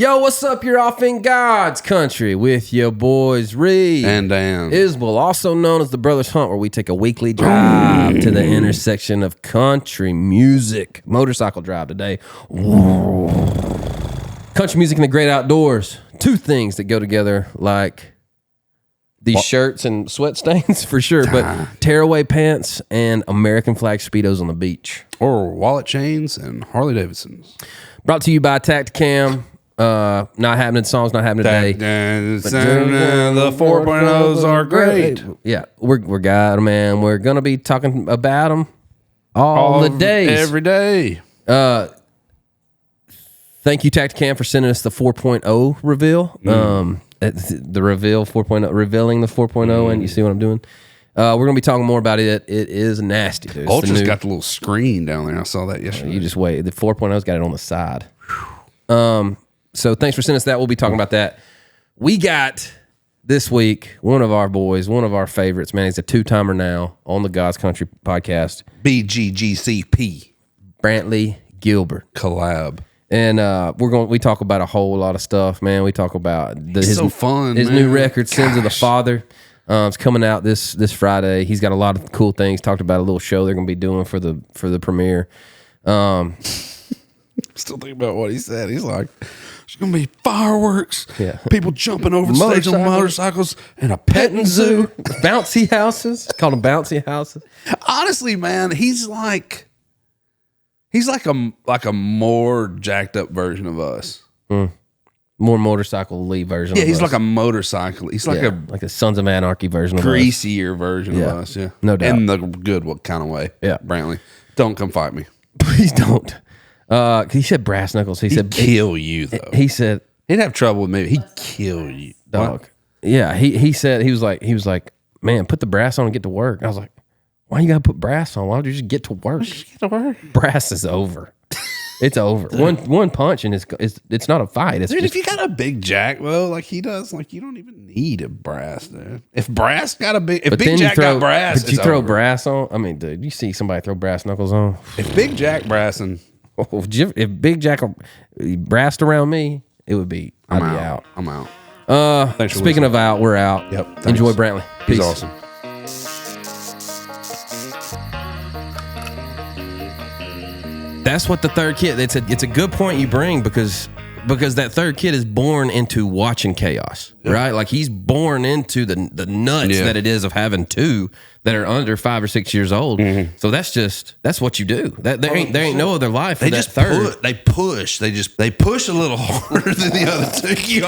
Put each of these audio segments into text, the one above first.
Yo, what's up? You're off in God's country with your boys Reed and Dan Isbell, also known as the Brothers Hunt, where we take a weekly drive to the intersection of country music. Motorcycle drive today. Country music and the great outdoors. Two things that go together like these shirts and sweat stains for sure, but tearaway pants and American flag Speedos on the beach. Or wallet chains and Harley Davidsons. Brought to you by Tacticam. Not happening. Song's not happening today. The 4.0s are great. Yeah, we're got them, man. We're gonna be talking about them all the days, every day. Thank you, Tacticam, for sending us the 4.0 reveal. The reveal 4.0, revealing the 4.0, and you see what I'm doing. We're gonna be talking more about it. It is nasty, dude. Ultra's got the little screen down there. I saw that yesterday. You just wait. The 4.0's got it on the side. So thanks for sending us that. We'll be talking about that. We got this week one of our boys, one of our favorites, man. He's a two-timer now on the God's Country podcast. BGGCP. Brantley Gilbert. Collab. And we talk about a whole lot of stuff, man. We talk about his new record, Sins of the Father. It's coming out this Friday. He's got a lot of cool things. Talked about a little show they're going to be doing for the premiere. Still thinking about what he said. He's like, there's going to be fireworks, people jumping over the stage on motorcycles, and a petting zoo. Bouncy houses. Call them bouncy houses. Honestly, man, he's like a more jacked up version of us. More motorcycle-y version of us. Yeah, he's like a motorcycle. He's like a Sons of Anarchy version of us. Greasier version of us, yeah. No doubt. In the good kind of way. Yeah. Brantley, don't come fight me. Please don't. He said brass knuckles. He said kill you though. He said he'd have trouble with me. He'd kill you, dog. What? Yeah. He said he was like, man, put the brass on and get to work. I was like, why you gotta put brass on? Why don't you just get to work? Brass is over. It's over. One punch and it's not a fight. It's dude, if you got a big jack though, like he does, like you don't even need a brass, dude. If Big Jack got brass, but you throw brass on. I mean, dude, you see somebody throw brass knuckles on. If Big Jack brassing, if Big Jack brassed around me, it would be. I'd be out. I'm out. Speaking of out, we're out. Yep. Thanks. Enjoy Brantley. Peace. He's awesome. That's what the third kid. It's a good point you bring because that third kid is born into watching chaos, right? Like he's born into the nuts that it is of having two that are under 5 or 6 years old. Mm-hmm. So that's what you do. There ain't no other life. They just they push a little harder than the other two. You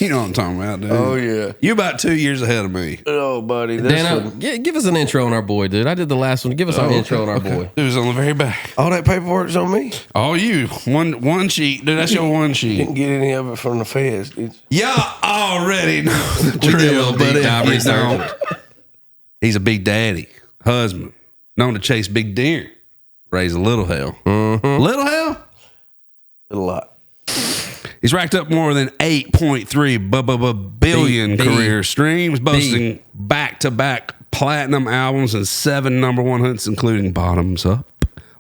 know what I'm talking about, dude. Oh yeah, you about 2 years ahead of me. Oh buddy, Dan, give us an intro on our boy, dude. I did the last one. Give us an intro on our boy. It was on the very back. All that paperwork's on me. Oh, you one sheet, dude. That's your one sheet. Didn't get any of it from the feds, did you? Yeah, already know the drill, buddy. He's a big daddy, husband, known to chase big deer, raise a little hell. Mm-hmm. Little hell? A lot. He's racked up more than 8.3 billion career streams, boasting back-to-back platinum albums and 7 number 1 hits, including Bottoms Up,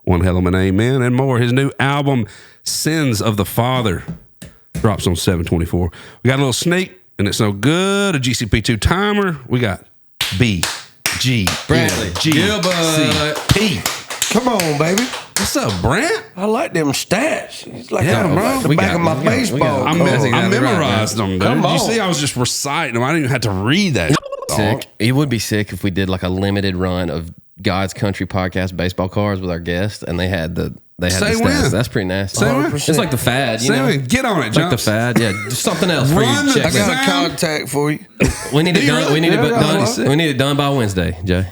One Hell of an Amen, and more. His new album, Sins of the Father, drops on 7/24. We got a little sneak, and it's no good. A GCP2 timer. We got Brantley Gilbert. Come on, baby. What's up, Brant? I like them stats. It's like bro. the back of my baseball. I memorized them, dude. Come on. You see, I was just reciting them. I didn't even have to read that. Sick. It would be sick if we did like a limited run of God's Country podcast baseball cards with our guests, and they had the stats. When. That's pretty nasty. It's like the fad, you know. When. Get on it, it's like the fad. Yeah, just something else for you. I got a contact for you. We need it done. We need it done by Wednesday, Jay.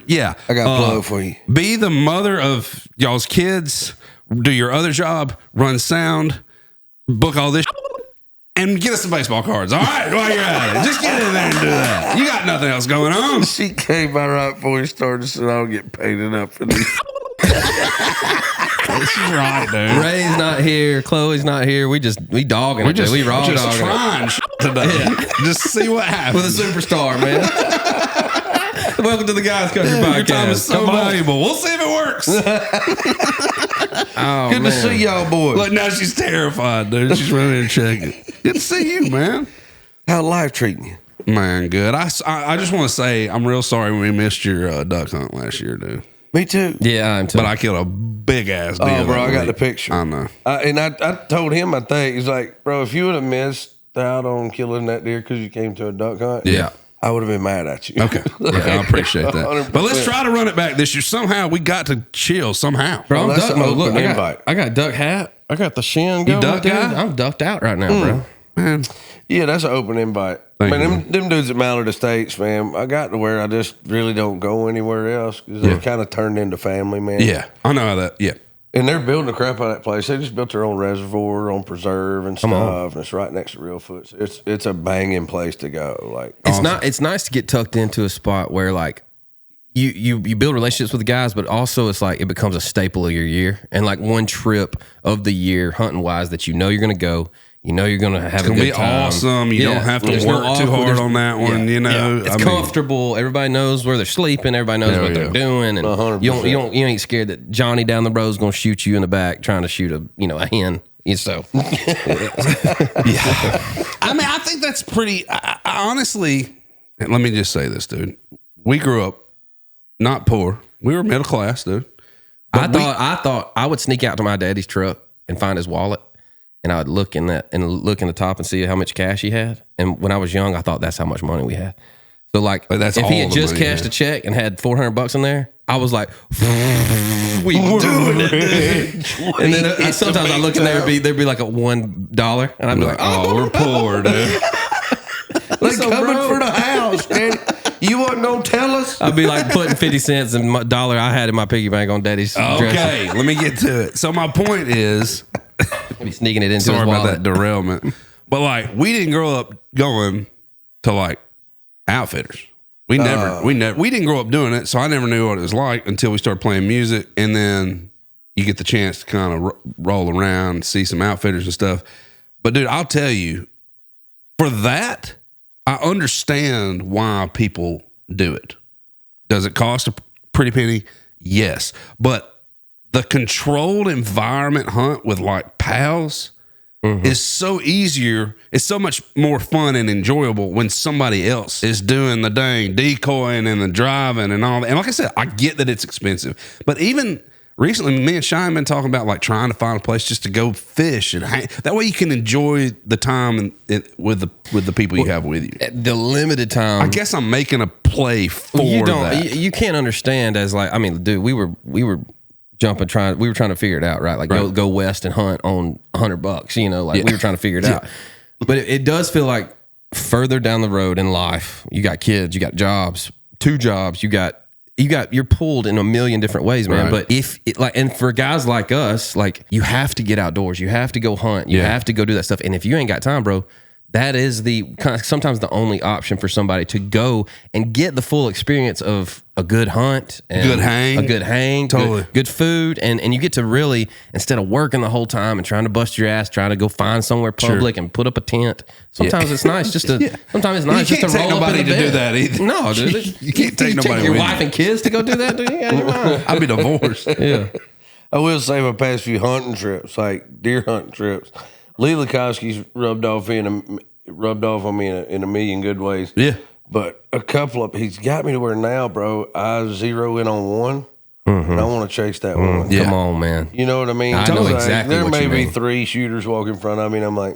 Yeah, I got a plug for you. Be the mother of y'all's kids. Do your other job. Run sound. Book all this. And get us some baseball cards, all right? While you're at it, just get in there and do that. You got nothing else going on. She came by right before we started, so I don't get paid enough for this. This is right, dude. Ray's not here. Chloe's not here. We dogging it. We raw dogging trying today. Yeah. Just see what happens with a superstar, man. Welcome to the Guys Country Podcast. Your time is so valuable. We'll see if it works. Oh, Good to man. see y'all boys. Look, now she's terrified, dude. She's running and checking. Good to see you, man. How life treating you? Man, good. I just want to say I'm real sorry we missed your duck hunt last year, dude. Me too. Yeah, I'm too. But I killed a big ass deer. Oh, bro, that I got week. the picture. I know. I told him, I think, he's like, bro, if you would have missed out on killing that deer because you came to a duck hunt, Yeah. I would have been mad at you. Okay. I appreciate that. 100%. But let's try to run it back this year. Somehow we got to chill somehow. Bro, I'm that's duck an mode. Look, open invite. I got duck hat. I got the shin going. duck dude. guy? I'm ducked out right now, bro. Man. Yeah, that's an open invite. Thank Man, you. them dudes at Mallard Estates, man, I got to where I just really don't go anywhere else because they've kind of turned into family, man. Yeah. I know how that. Yeah. And they're building the crap out of that place. They just built their own reservoir on preserve and stuff, and it's right next to Real Foots. It's a banging place to go. Like It's nice to get tucked into a spot where like you build relationships with the guys, but also it's like it becomes a staple of your year and like one trip of the year hunting wise that you know you're gonna go. You know you're gonna have It's going a to good be time. awesome. You don't have to There's work no too awkward- hard there's- on that one, yeah, you know. yeah. It's I mean, comfortable. Everybody knows where they're sleeping. Everybody knows what they're doing, and 100%. you ain't scared that Johnny down the road is gonna shoot you in the back trying to shoot a hen. So I mean, I think that's pretty. I honestly, and let me just say this, dude. We grew up not poor. We were middle class, dude. I thought I would sneak out to my daddy's truck and find his wallet, and I would look in the top and see how much cash he had. And when I was young, I thought that's how much money we had. So like, But that's if he all had the just money, cashed yeah. a check and had $400 in there, I was like, we doing it, dude. And then sometimes I look in there, there'd be like a $1, and I'd be like, Oh, we're poor, dude. they So, coming bro- for the house, man. You wasn't gonna tell us? I'd be like putting 50 cents and my dollar I had in my piggy bank on daddy's dresser. Okay, let me get to it. So my point is, Be sneaking it into sorry his about wallet. that derailment, but like we didn't grow up going to like outfitters. We didn't grow up doing it, so I never knew what it was like until we started playing music, and then you get the chance to kind of roll around, see some outfitters and stuff. But dude, I'll tell you, for that, I understand why people do it. Does it cost a pretty penny? Yes, but the controlled environment hunt with like pals is so easier. It's so much more fun and enjoyable when somebody else is doing the dang decoying and the driving and all that. And like I said, I get that it's expensive, but even recently, me and Shine been talking about like trying to find a place just to go fish and hang. That way you can enjoy the time with the people you have with you. The limited time. I guess I'm making a play for that. You can't understand as like, I mean, dude, we were jumping, we were trying to figure it out, right? Like go west and hunt on $100, you know, like we were trying to figure it out. But it does feel like further down the road in life, you got kids, you got jobs, 2 jobs, you're pulled in a million different ways, man. Right. But and for guys like us, like you have to get outdoors, you have to go hunt, you have to go do that stuff. And if you ain't got time, bro, that is sometimes the only option for somebody to go and get the full experience of a good hunt, and a good hang, Totally. good food, and you get to really, instead of working the whole time and trying to bust your ass, trying to go find somewhere public and put up a tent. Sometimes it's nice just to. Sometimes it's nice You just can't to take roll up in nobody the to do bed. that either. No, dude, You can't take nobody your with wife you. and kids to go do that. Dude, you got your mind. I'd be divorced. Yeah. I will say my past few hunting trips, like deer hunting trips, Lee Lukowski's rubbed off on me in a million good ways. Yeah. But a couple of, he's got me to where now, bro, I zero in on one, and I want to chase that one. Yeah. Come on, man. You know what I mean? I know Like, exactly there what may you be mean. 3 shooters walking in front of me, and I'm like,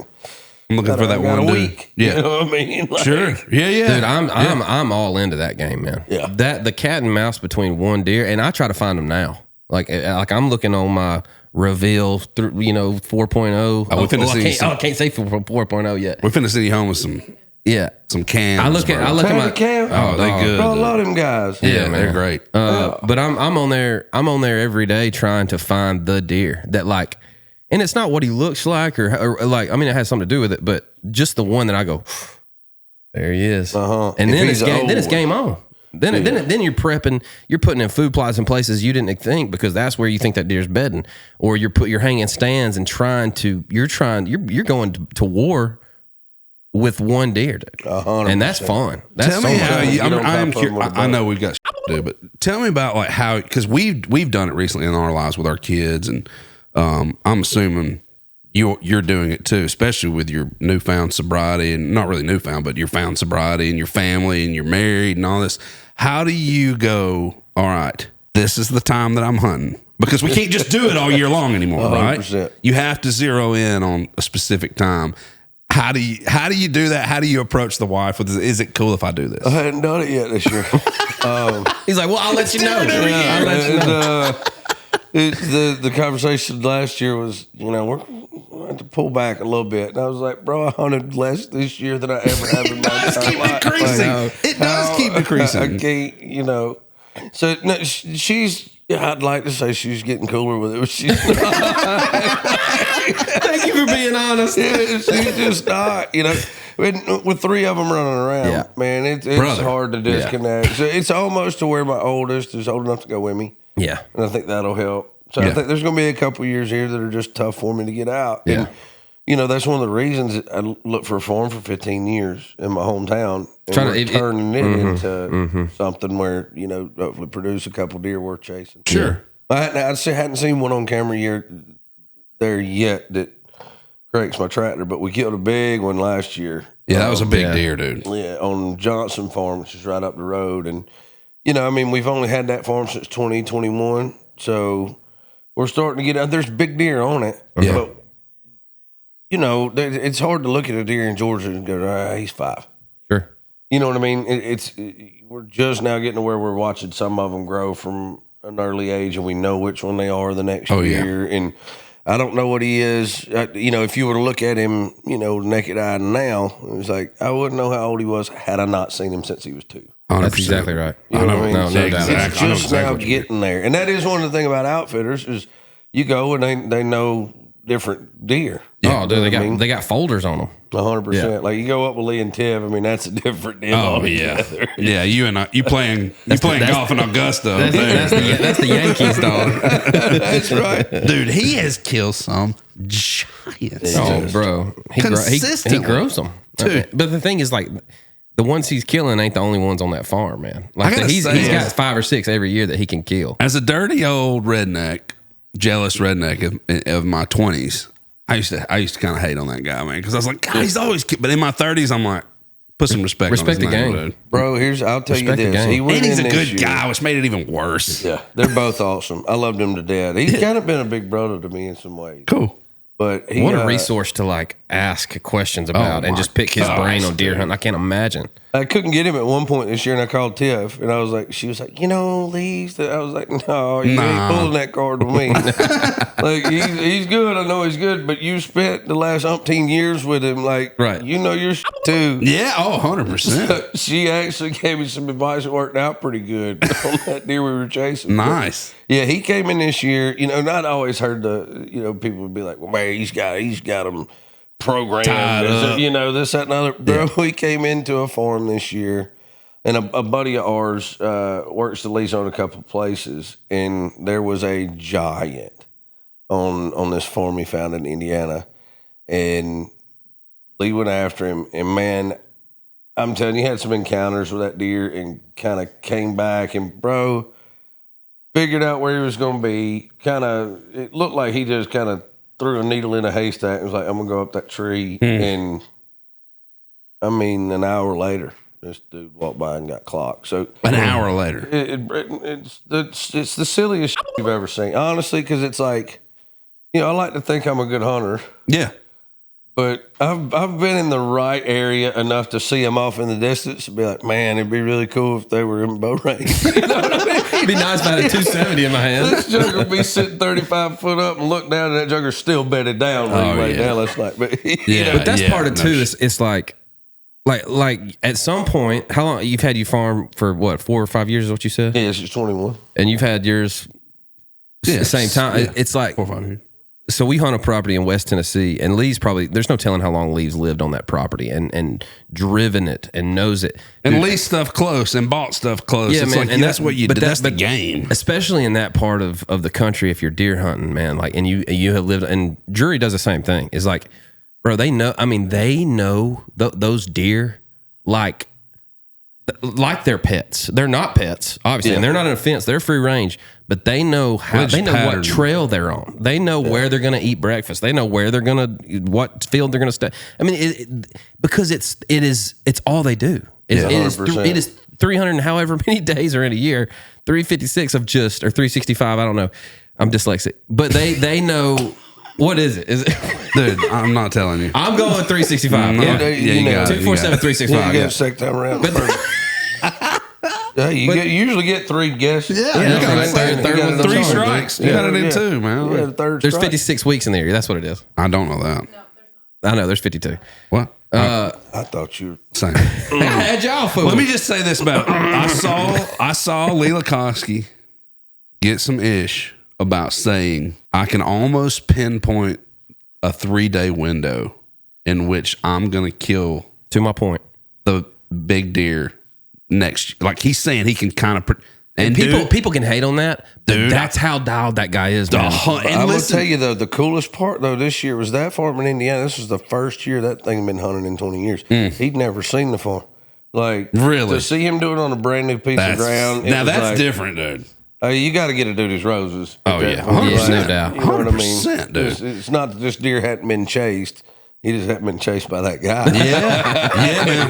I'm looking for that I got one a dude. week. Yeah. You know what I mean? Like, Sure. Yeah. Dude, I'm all into that game, man. Yeah. The cat and mouse between one deer, and I try to find them now. Like I'm looking on my reveal, 4.0. I can't say 4.0 yet. We're finna send you home with some cans. I look at Family my camp. Oh, they good. Bro, I love them guys. Yeah, man. they're great. But I'm on there every day trying to find the deer that like, and it's not what he looks like or like, I mean, it has something to do with it, but just the one that I go, there he is. And then it's game on. Then you're prepping, you're putting in food plots in places you didn't think, because that's where you think that deer's bedding, or you're hanging stands and you're going to war with one deer, dude. 100%. And that's fun. That's Tell so me much how fun. you. don't I'm pop curious. them with a I know bow. we've got to do, but tell me about like how, because we've done it recently in our lives with our kids, and I'm assuming you're doing it too, especially with your newfound sobriety, and not really newfound, but your found sobriety and your family and you're married and all this. How do you go, all right, this is the time that I'm hunting? Because we can't just do it all year long anymore, 100%. Right? You have to zero in on a specific time. How do you do that? How do you approach the wife with this? Is it cool if I do this? I hadn't done it yet this year. He's like, well, I'll let you know. I'll let you know. The conversation last year was, we're going to pull back a little bit. And I was like, bro, I hunted less this year than I ever have in my entire life. It does keep decreasing. I can't, So no, she's, I'd like to say she's getting cooler with it, but she's not. Thank you for being honest. Yeah, she's just not, with three of them running around, man, it's hard to disconnect. So it's almost to where my oldest is old enough to go with me. Yeah. And I think that'll help. So I think there's going to be a couple of years here that are just tough for me to get out. Yeah. And, that's one of the reasons I looked for a farm for 15 years in my hometown. And turning it into something where, hopefully produce a couple deer worth chasing. Sure. I hadn't seen one on camera there yet that breaks my tractor, but we killed a big one last year. Yeah, that was a big deer, dude. Yeah, on Johnson Farm, which is right up the road. And, we've only had that farm since 2021. So we're starting to get out. There's big deer on it. Yeah. But, it's hard to look at a deer in Georgia and go, he's 5. Sure. You know what I mean? We're just now getting to where we're watching some of them grow from an early age, and we know which one they are the next year. Yeah. And I don't know what he is. If you were to look at him, naked eye now, it was like, I wouldn't know how old he was had I not seen him since he was 2. 100%. That's exactly right. You know what I mean? No doubt. It's just now getting there. And that is one of the things about outfitters is you go and they know different deer. Yeah. Oh, dude, they got folders on them. 100%. Yeah. Like you go up with Lee and Tiv, that's a different deal. Oh yeah, yeah. You playing golf in Augusta. That's the Yankees, dog. That's right, dude. He has killed some giants. Oh, bro, he grows them. Dude. But the thing is, like, the ones he's killing ain't the only ones on that farm, man. Like he's got 5 or 6 every year that he can kill. As a dirty old redneck, jealous redneck of my 20s. I used to kind of hate on that guy, man, because I was like, God, he's always. But in my 30s, I'm like, put some respect on his the name, game, dude. Bro. I'll tell you this. And he's a good guy, which made it even worse. Yeah, they're both awesome. I loved him to death. He's kind of been a big brother to me in some ways. Cool. But what a resource to like ask questions about and just pick his brain on deer hunting. I can't imagine. I couldn't get him at one point this year, and I called Tiff, and she was like, Lee. I was like, no, you ain't pulling that card with me. Like he's good. I know he's good, but you spent the last umpteen years with him. Like, right. Your too. Yeah. Oh, 100%. She actually gave me some advice that worked out pretty good on that deer we were chasing. Nice. But, yeah, he came in this year. Not always heard people would be like, well, man, he's got them programmed. This, that, and other. Bro, we came into a farm this year, and a buddy of ours works the lease on a couple places, and there was a giant on this farm he found in Indiana, and Lee went after him, and man, I'm telling you, he had some encounters with that deer and kind of came back, and bro, figured out where he was going to be. It looked like he just kind of threw a needle in a haystack and was like, I'm going to go up that tree. And an hour later, this dude walked by and got clocked. So an hour later, it's the silliest shit you've ever seen, honestly, because it's like, I like to think I'm a good hunter. Yeah. But I've been in the right area enough to see them off in the distance and be like, man, it'd be really cool if they were in bow range. You know what I mean? It'd be nice if I had a 270 in my hand. This jugger would be sitting 35 foot up and look down, and that jugger's still bedded down down last night. But but that's part of it too. It's like at some point, how long you've had you farm for? What, 4 or 5 years is what you said? Yeah, it's just 21, and you've had yours the same time. Yeah. It's like 4 or 5 years. So we hunt a property in West Tennessee, and Lee's there's no telling how long Lee's lived on that property and driven it and knows it. And leased stuff close and bought stuff close. Yeah, it's man, like, and that's what you do. That's the game. Especially in that part of the country, if you're deer hunting, man, like, and you have lived, and Drury does the same thing. It's like, bro, they know those deer, like, like they're pets. They're not pets, obviously, and they're not in a fence. They're free range, but they know what trail they're on. They know where they're going to eat breakfast. They know where they're going to, what field they're going to stay. I mean, because it's all they do. It is 300 and however many days are in a year, 356 of just, or 365. I don't know. I'm dyslexic, but they know. What is it? Is it? Dude, I'm not telling you. I'm going 365. You got 247, 365. You get a second time around. You usually get 3 guesses. Yeah, 3 strikes. You got it in 2, man. There's 56 weeks in the year. That's what it is. I don't know that. I know. There's 52. What? I thought you were saying. Had y'all fool. Let me just say this about it. I saw Lee Lakowski get some ish about saying I can almost pinpoint a 3-day window in which I'm going to kill. To my point, the big deer next. Like he's saying, he can kind of. And people can hate on that, dude. That's how dialed that guy is. I'm gonna tell you though, the coolest part though this year was that farm in Indiana. This was the first year that thing had been hunting in 20 years. He'd never seen the farm. Like really to see him do it on a brand new piece of ground. Now that's different, dude. You got to get a dude his roses. Oh yeah, 100%, no doubt. You know what I mean? 100%, dude. It's not that this deer hadn't been chased. He just hadn't been chased by that guy. Yeah, man.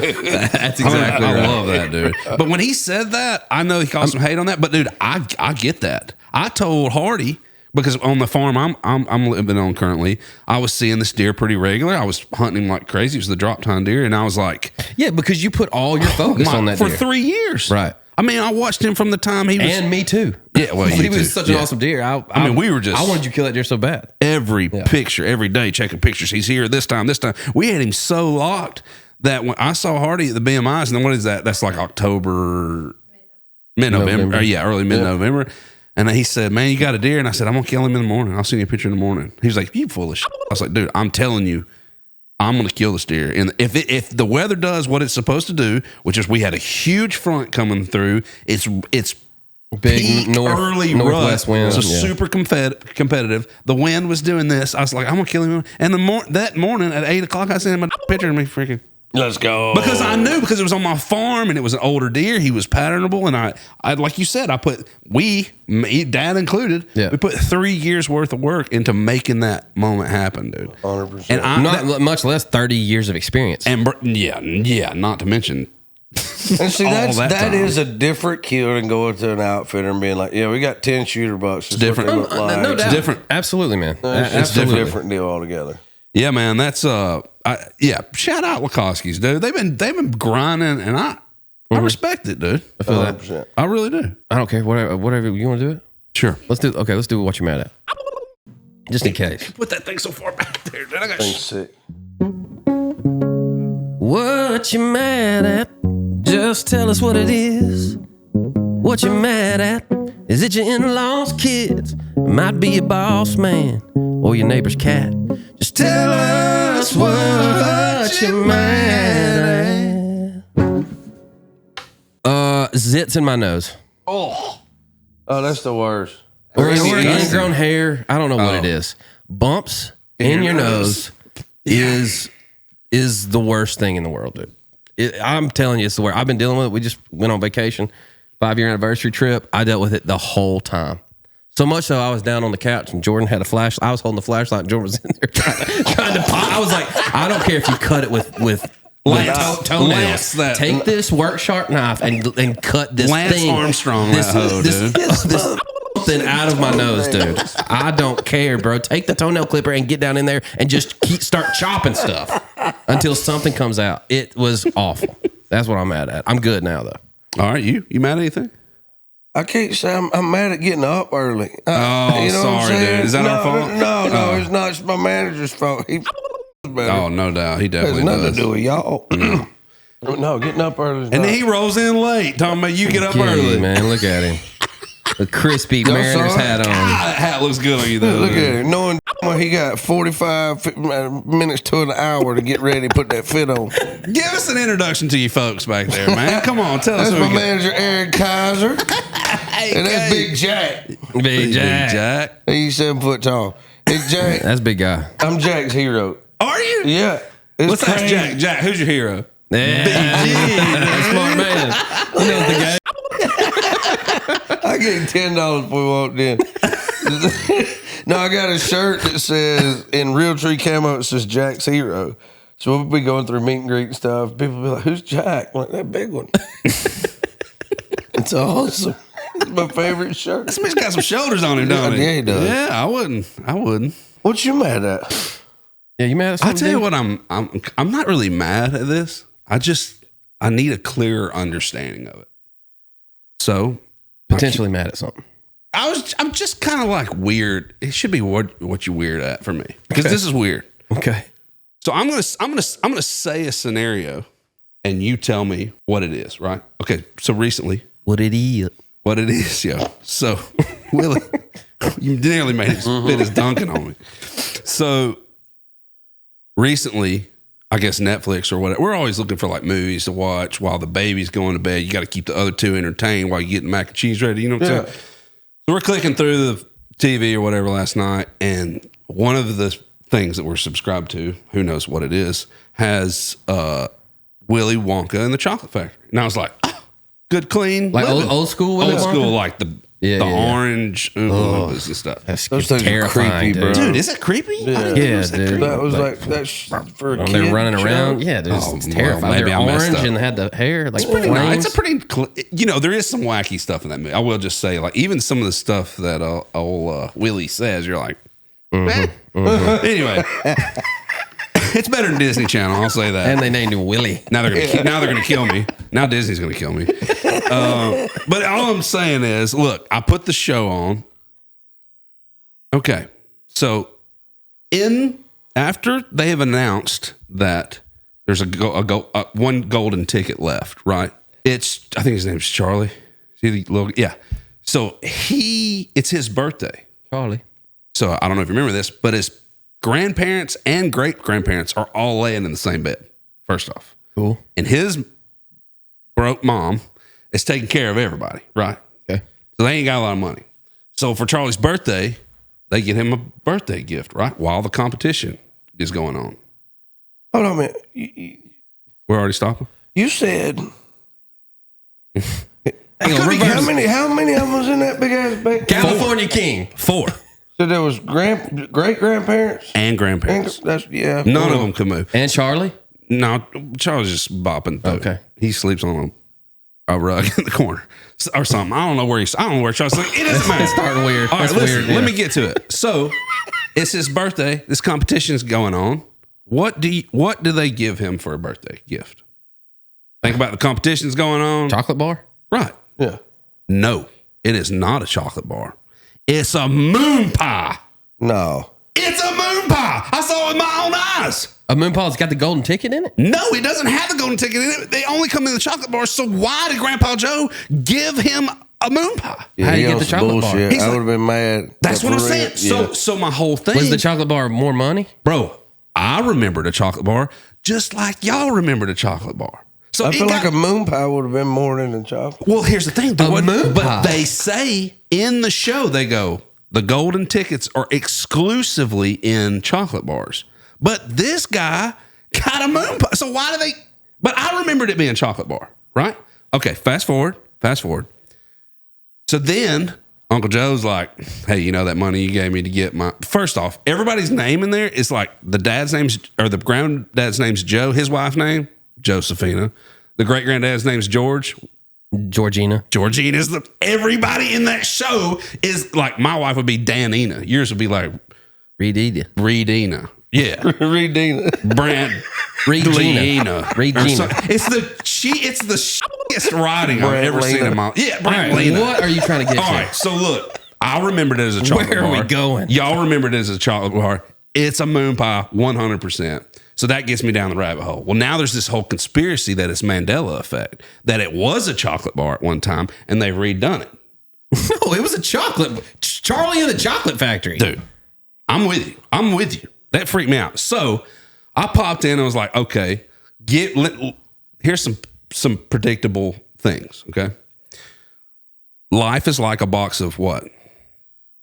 That's exactly right. I love that, dude. But when he said that, I know he caused some hate on that. But dude, I get that. I told Hardy because on the farm I'm living on currently, I was seeing this deer pretty regular. I was hunting him like crazy. It was the drop tine deer, and I was like, yeah, because you put all your focus on that for deer. 3 years, right? I mean, I watched him from the time he was, and me too. Yeah, well, he was such an awesome deer. I mean, we were just. I wanted you to kill that deer so bad. Every picture, every day, checking pictures. He's here this time. We had him so locked that when I saw Hardy at the BMIs, and then what is that? That's like mid-November. Early mid-November. And he said, "Man, you got a deer?" And I said, "I'm gonna kill him in the morning. I'll send you a picture in the morning." He was like, "You full of shit." I was like, "Dude, I'm telling you, I'm going to kill this deer." And if the weather does what it's supposed to do, which is we had a huge front coming through, it's big early northwest wind, so super competitive. The wind was doing this. I was like, I'm going to kill him. And that morning at 8:00, I sent him a picture of me freaking. Let's go. Because I knew, because it was on my farm and it was an older deer. He was patternable. And I like you said, Dad included, we put 3 years worth of work into making that moment happen, dude. 100%. And much less 30 years of experience. And not to mention. And see, that is a different kill than going to an outfitter and being like, yeah, we got 10 shooter bucks. It's different. No doubt. It's different. Absolutely, man. It's a different deal altogether. Yeah, man. That's shout out Lakowski's, dude. They've been grinding, and I respect it, dude. I feel 100%. that. I really do. I don't care. Whatever you want to do it. Sure. Let's do what you're mad at. Just in case. Put that thing so far back there, dude. I got sick. What you mad at? Just tell us what it is. What you mad at? Is it your in-laws' kids? Might be your boss man or your neighbor's cat. Just tell us what you mad at. Zits in my nose. Oh, that's the worst. Or ingrown hair. I don't know what it is. Bumps in your nose is the worst thing in the world, dude. I'm telling you, it's the worst. I've been dealing with it. We just went on vacation, 5-year anniversary trip. I dealt with it the whole time. So much so, I was down on the couch and Jordan had a flashlight. I was holding the flashlight and Jordan was in there trying to pop. I was like, I don't care if you cut it with toenails. Take this work sharp knife and cut this Lance thing. Armstrong, this Something out of my nose, dude. I don't care, bro. Take the toenail clipper and get down in there and just start chopping stuff until something comes out. It was awful. That's what I'm mad at. I'm good now, though. All right, you mad at anything? I can't say I'm mad at getting up early. You know sorry, dude. Is that our fault? No, it's not. It's my manager's fault. He better. Oh, no doubt. He definitely nothing does. to do with y'all. No, getting up early. And then he rolls in late, talking about you get up early. Man, look at him. The crispy Mariners hat on. That hat looks good on you, though. Look at him. Knowing he got 45 minutes to an hour to get ready to put that fit on. Give us an introduction to you folks back there, man. Come on, tell us. That's my manager, Aaron Kaiser. And that's Big Jack. Big Jack. He's 7 foot tall. Big Jack. That's big guy. I'm Jack's hero. Are you? Yeah. Let's ask Jack. Jack, who's your hero? Yeah. Smart man. You know the game. I gave $10 before we walked in. No, I got a shirt that says in Realtree camo. It says Jack's Hero. So we'll be going through meet and greet stuff. People will be like, "Who's Jack?" I'm like, that big one. It's awesome. It's my favorite shirt. This man's got some shoulders on him, don't he? Yeah, he does. Yeah, I wouldn't. What you mad at? Yeah, you mad at I something? tell you what, I'm not really mad at this. I need a clearer understanding of it. So Potentially mad at something. I'm just kind of like weird. It should be what you're weird at for me, because this is weird. Okay. So I'm gonna say a scenario, and you tell me what it is, right? Okay. So recently, What it is? yo. So Willie, you nearly made it spit his Dunkin' on me. So recently, I guess Netflix or whatever, we're always looking for like movies to watch while the baby's going to bed. You got to keep the other two entertained while you get the mac and cheese ready. You know what I'm saying? So we're clicking through the TV or whatever last night, and one of the things that we're subscribed to, who knows what it is, has Willy Wonka and the Chocolate Factory. And I was like, oh, good, clean. Like old school Willy Old Wonka? school, like the orange Oompa-Loompas and stuff. That's Those things are terrifying, creepy, bro. Dude, is it creepy? Yeah, dude. That was like that's for a When kid. they're running around. show. Yeah, dude, it's well, terrifying. maybe They're I messed orange up. and had the hair like Pretty nice. flames. It's a pretty, there is some wacky stuff in that movie. I will just say, like, even some of the stuff that old Willie says, you're like, Anyway, it's better than Disney Channel. I'll say that. And they named him Willie. Now they're gonna kill me. Now Disney's gonna kill me. But all I'm saying is, look, I put the show on. Okay, so after they have announced that there's one golden ticket left, right? I think his name's Charlie. Yeah. So it's his birthday. Charlie. So I don't know if you remember this, but his grandparents and great grandparents are all laying in the same bed. First off, Cool. and his broke mom is taking care of everybody, right? Okay. So they ain't got a lot of money. So for Charlie's birthday, they get him a birthday gift, right? While the competition is going on. Hold on a minute. We're already stopping. You said Hang on, how many of them was in that big ass bed? California King. 4 So there was great grandparents. and grandparents. None of them could move. And Charlie? No, Charlie's just bopping. Okay. He sleeps on a rug in the corner or something. I don't know where Charlie's like. It doesn't matter. It's starting weird. All right, That's listen, weird. let me get to it. So it's his birthday. This competition is going on. What do they give him for a birthday gift? Think about the competition's going on. Chocolate bar? Right. Yeah. No, it is not a chocolate bar. It's a moon pie. No. It's a moon pie. I saw it with my own eyes. A moon pie's got the golden ticket in it? No, it doesn't have the golden ticket in it. They only come in the chocolate bar. So why did Grandpa Joe give him a moon pie? How do you he get on the some chocolate bar? bullshit. He's I like- would have been mad. That's what I'm For saying. real. So my whole thing, Was the chocolate bar more money? bro, I remembered a chocolate bar just like y'all remembered a chocolate bar. So I it feel got- like a moon pie would have been more than a chocolate. well, here's the thing. A moon but pie. they say in the show, they go, the golden tickets are exclusively in chocolate bars. But this guy got a moon pie. So why do they? But I remembered it being chocolate bar, right? Okay, fast forward. So then Uncle Joe's like, hey, you know that money you gave me to get my... First off, everybody's name in there is like the dad's name's, or the granddad's name's Joe. His wife's name, Josephina. The great granddad's name's George. Georgina. Georgine is everybody in that show is like, my wife would be Danina. Yours would be like Reedina. Yeah. Redina. Brand. Regina. Regina. It's the shittiest writing I've ever seen in my life. Yeah, All right, Brantley. what are you trying to get All to? right, so look, I remembered it as a chocolate Where bar. are we going? Y'all remembered it as a chocolate bar. It's a moon pie, 100%. So that gets me down the rabbit hole. Well, now there's this whole conspiracy that it's Mandela effect, that it was a chocolate bar at one time and they've redone it. No, it was a chocolate. Charlie and the Chocolate Factory. Dude, I'm with you. That freaked me out. So I popped in and was like, okay, here's some predictable things, okay? Life is like a box of what?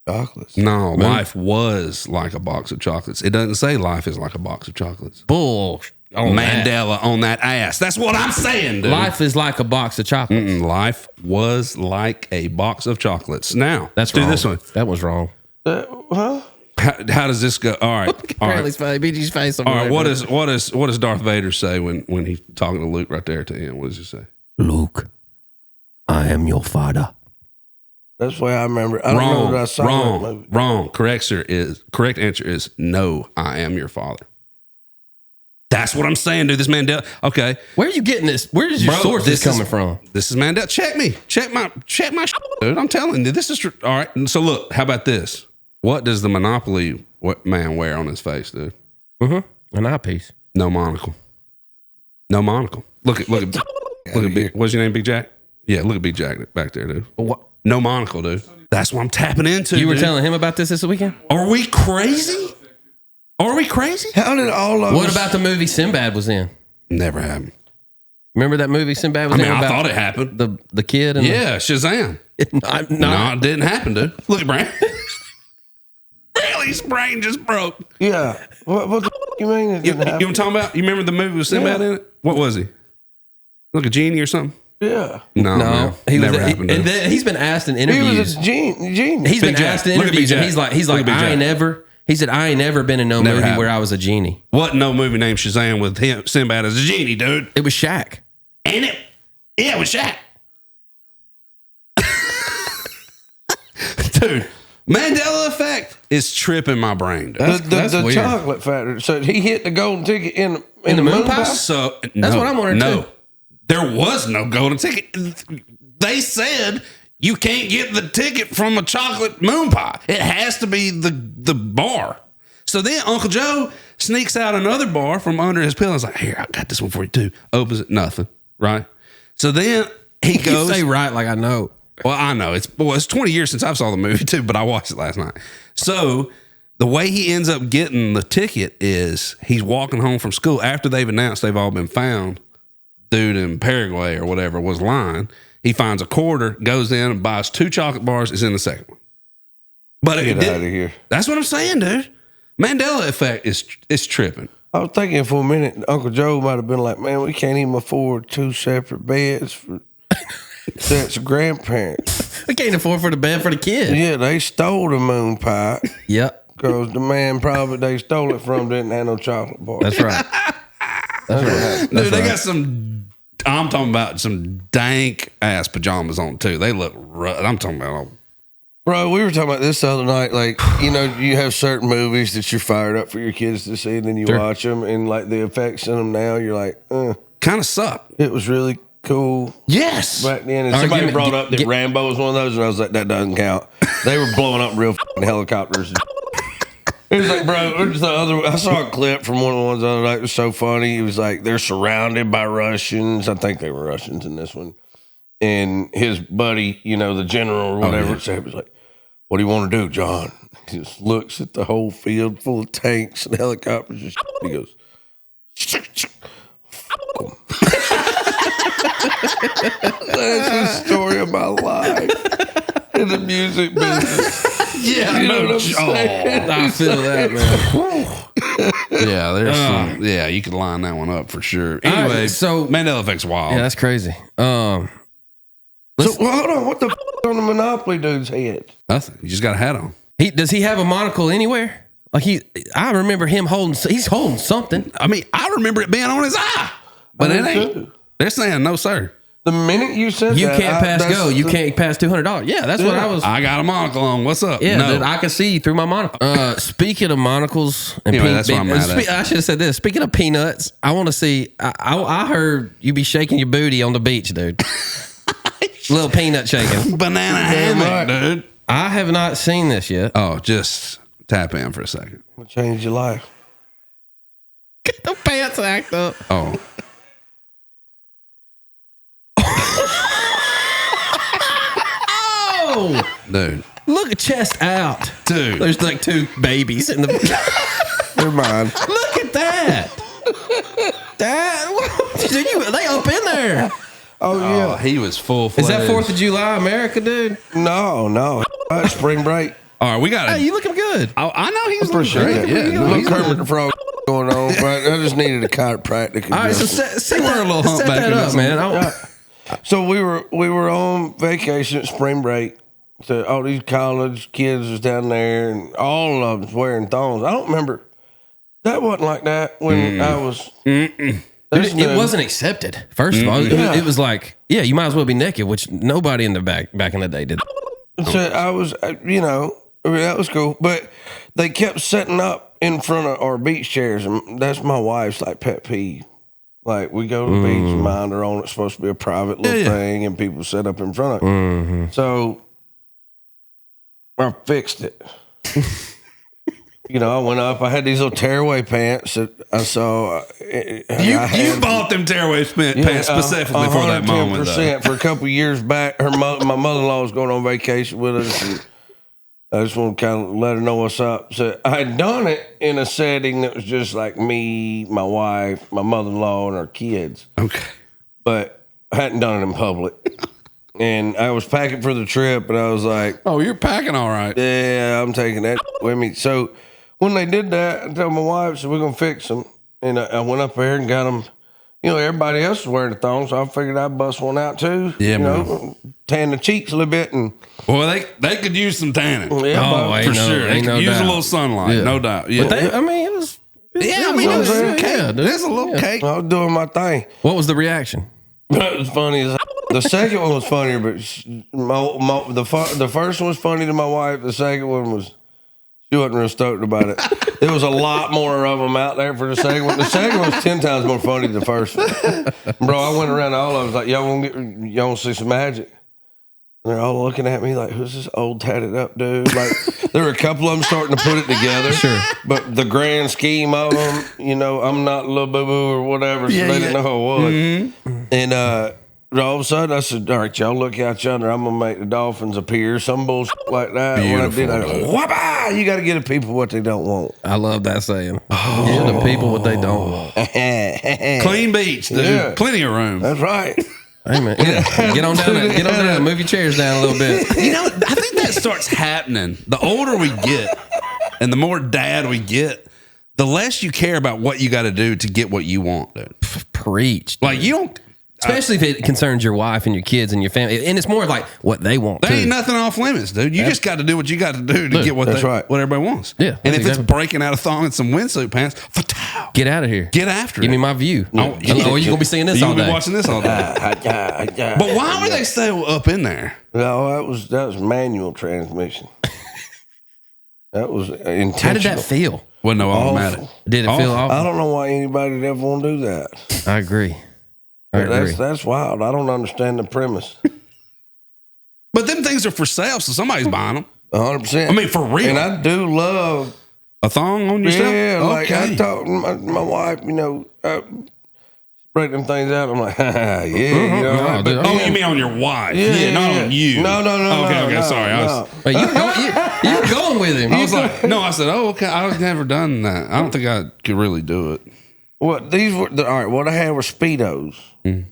Chocolates. No, life was like a box of chocolates. It doesn't say life is like a box of chocolates. Bull Mandela on that ass. That's what I'm saying, dude. Life is like a box of chocolates. Life was like a box of chocolates. Now, that's do wrong. this one. That was wrong. Huh? How does this go? All right. All right. BG's face. All right. What does Darth Vader say when he's talking to Luke right there at the end? What does he say? Luke, I am your father. That's why I remember. I don't know that I saw that movie. Wrong. Correct answer is no, I am your father. That's what I'm saying, dude. This Mandela. Okay. Where are you getting this? Where is your source coming from? This is Mandela. Check me. Check my shit, dude. I'm telling you, this is true. All right. So look, how about this? What does the Monopoly man wear on his face, dude? An eyepiece. No monocle. No monocle. Look at Big. What's your name, Big Jack? Yeah, look at Big Jack back there, dude. What? No monocle, dude. That's what I'm tapping into. You were telling him about this weekend? Are we crazy? Are we crazy? How did all of What us... about the movie Sinbad was in? Never happened. Remember that movie Sinbad was in? I thought it happened. The kid and Shazam. No, it didn't happen, dude. Look at Brand. Really, his brain just broke. Yeah. What the you mean it didn't happen? You know what I'm talking about? You remember the movie with Sinbad in it? What was he? Like a genie or something? Yeah. No, man. He never was. happened. And then he's been asked in He interviews. was a genie. He's been asked in Look at interviews, Big and Jack. he's like, Look at Big I ain't Jack. never. He said, I ain't never been in no Never movie happened. where I was a genie. What no movie named Shazam with him Sinbad as a genie, dude? It was Shaq. Ain't it? Yeah, it was Shaq. Dude, Mandela effect is tripping my brain, dude. The weird. chocolate factory. So he hit the golden ticket in the moon pie? So That's what I'm wondering, too. There was no golden ticket. They said you can't get the ticket from a chocolate moon pie. It has to be the bar. So then Uncle Joe sneaks out another bar from under his pillow. He's like, here, I got this one for you too. Opens it, nothing. Right. So then he goes. You say right like I know. Well, I know it's 20 years since I saw the movie too, but I watched it last night. So the way he ends up getting the ticket is he's walking home from school after they've announced they've all been found. Dude in Paraguay or whatever was lying. He finds a quarter, goes in and buys 2 chocolate bars. Is in the second one. But Get out of here. That's what I'm saying, dude. Mandela effect is tripping. I was thinking for a minute, Uncle Joe might have been like, man, we can't even afford 2 separate beds for sets of grandparents. We can't afford for the bed for the kid. Yeah, they stole the moon pie Yep. because the man probably they stole it from didn't have no chocolate bar. That's right. That's right. Dude, they got some, I'm talking about some dank ass pajamas on too. They look rough. I'm talking about, Bro, we were talking about this the other night. Like, you know, you have certain movies that you're fired up for your kids to see, and then you watch them, and like the effects in them now, you're like, kind of suck. it was really cool. Yes. Back then, and All right, somebody give me- brought up that Rambo was one of those, and I was like, that doesn't count. They were blowing up real helicopters. It was like, bro, it was the other. I saw a clip from one of the ones the other night. It was so funny. It was like they're surrounded by Russians. I think they were Russians in this one. And his buddy, you know, the general or whatever, so he was like, what do you want to do, John? He just looks at the whole field full of tanks and helicopters. And he goes, F 'em. That's the story of my life in the music business. Yeah, You know what I'm saying? I feel that, man. Yeah, there's some. Yeah, you could line that one up for sure. Anyway, right, so- Mandela effect's wild. Yeah, that's crazy. So, well, hold on. What the on the Monopoly dude's head? Nothing. You just got a hat on. Does he have a monocle anywhere? Like I remember him he's holding something. I mean, I remember it being on his eye, but I it do ain't. too. They're saying no, sir. The minute you said You that, can't pass that's go. You the- can't pass $200. Yeah, that's what I was. I got a monocle on. What's up? Yeah, no. dude, I can see through my monocle. Speaking of monocles, and Anyway, that's what I'm mad at. I should have said this. Speaking of peanuts, I want to see. I heard you be shaking your booty on the beach, dude. Little peanut shaking. Banana hammock, right. dude. I have not seen this yet. Oh, just tap in for a second. Will change your life. Get the pants act up. Oh, Oh, dude. look at chest out, Dude. There's like 2 babies in the. Never mind. Look at that. They up in there. Oh, Oh, yeah. he was full fledged. Is that 4th of July America, dude? No. Spring break. All right, we got Hey, you looking good. I know he's looking Appreciate great. it. Yeah, No Kermit the Frog going on. But I just needed a chiropractic. All right, so set We're a little set humpback that in up, this man. So we were on vacation at spring break. So all these college kids was down there, and all of them was wearing thongs. I don't remember. That wasn't like that when I was. It wasn't accepted. First of all, it was like, yeah, you might as well be naked, which nobody in the back in the day did. So I was, that was cool. But they kept setting up in front of our beach chairs, and that's my wife's like pet peeve. Like we go to the beach and mind our own. It's supposed to be a private little thing, and people set up in front of it. So I fixed it. I went up. I had these little tearaway pants that I saw. You bought them tearaway pants specifically for that moment, though. For a couple of years back, my mother-in-law was going on vacation with us, and I just want to kind of let her know what's up. So I had done it in a setting that was just like me, my wife, my mother-in-law, and our kids. Okay. But I hadn't done it in public. And I was packing for the trip, and I was like, "Oh, you're packing all right." Yeah, I'm taking that with me. So when they did that, I told my wife, "So we're gonna fix them." And I went up there and got them. Everybody else was wearing a thong, so I figured I'd bust one out too. Yeah, tan the cheeks a little bit, and well, they could use some tanning. Yeah, for sure. They could use a little sunlight, no doubt. Yeah, But it was. it was okay. dude. There's a little cake. I was doing my thing. What was the reaction? It was funny as the second one was funnier, but the first one was funny to my wife. The second one was she wasn't real stoked about it. There was a lot more of them out there for the second one. The second one was 10 times more funny than the first one. Bro, I went around to all of them like, y'all want to see some magic? And they're all looking at me like, who's this old tatted up dude? Like, there were a couple of them starting to put it together. Sure. But the grand scheme of them, I'm not little boo boo or whatever, so they didn't know who I was. Mm-hmm. And all of a sudden, I said, all right, y'all look out yonder. I'm going to make the dolphins appear. Some bullshit like that. Beautiful. When I did, I go, whop-ah! You got to give the people what they don't want. I love that saying. Give the people what they don't want. Clean beach, dude. Yeah. Plenty of room. That's right. Hey, man. Get on down there. Get on down there. Move your chairs down a little bit. I think that starts happening. The older we get and the more dad we get, the less you care about what you got to do to get what you want, dude. Preach. Like, you don't... Especially if it concerns your wife and your kids and your family. And it's more of like what they want, There too. ain't nothing off limits, dude. You just got to do what you got to do to get what everybody wants. Yeah, And if exactly. it's breaking out a thong and some windsuit pants, Get out of here. get after Give it. me my view. Oh, You're going to be seeing this You're all going to be day. watching this all day. But why were they still up in there? No, that was manual transmission. That was intentional. How did that feel? Wasn't no automatic. Did it feel awful? I don't know why anybody would ever want to do that. I agree. I agree. That's wild. I don't understand the premise. But them things are for sale, so somebody's buying them. 100%. I mean, for real. And I do love. A thong on yourself? Yeah, like Okay. I talk to my wife, break them things out. I'm like, yeah, No, dude, Oh, you mean on your wife? Yeah, not yeah. on you. No. Okay, no, sorry. no. Hey, you're going with him. I was like, no, I said, oh, okay. I've never done that. I don't think I could really do it. What these were? All right, what I had were Speedos, and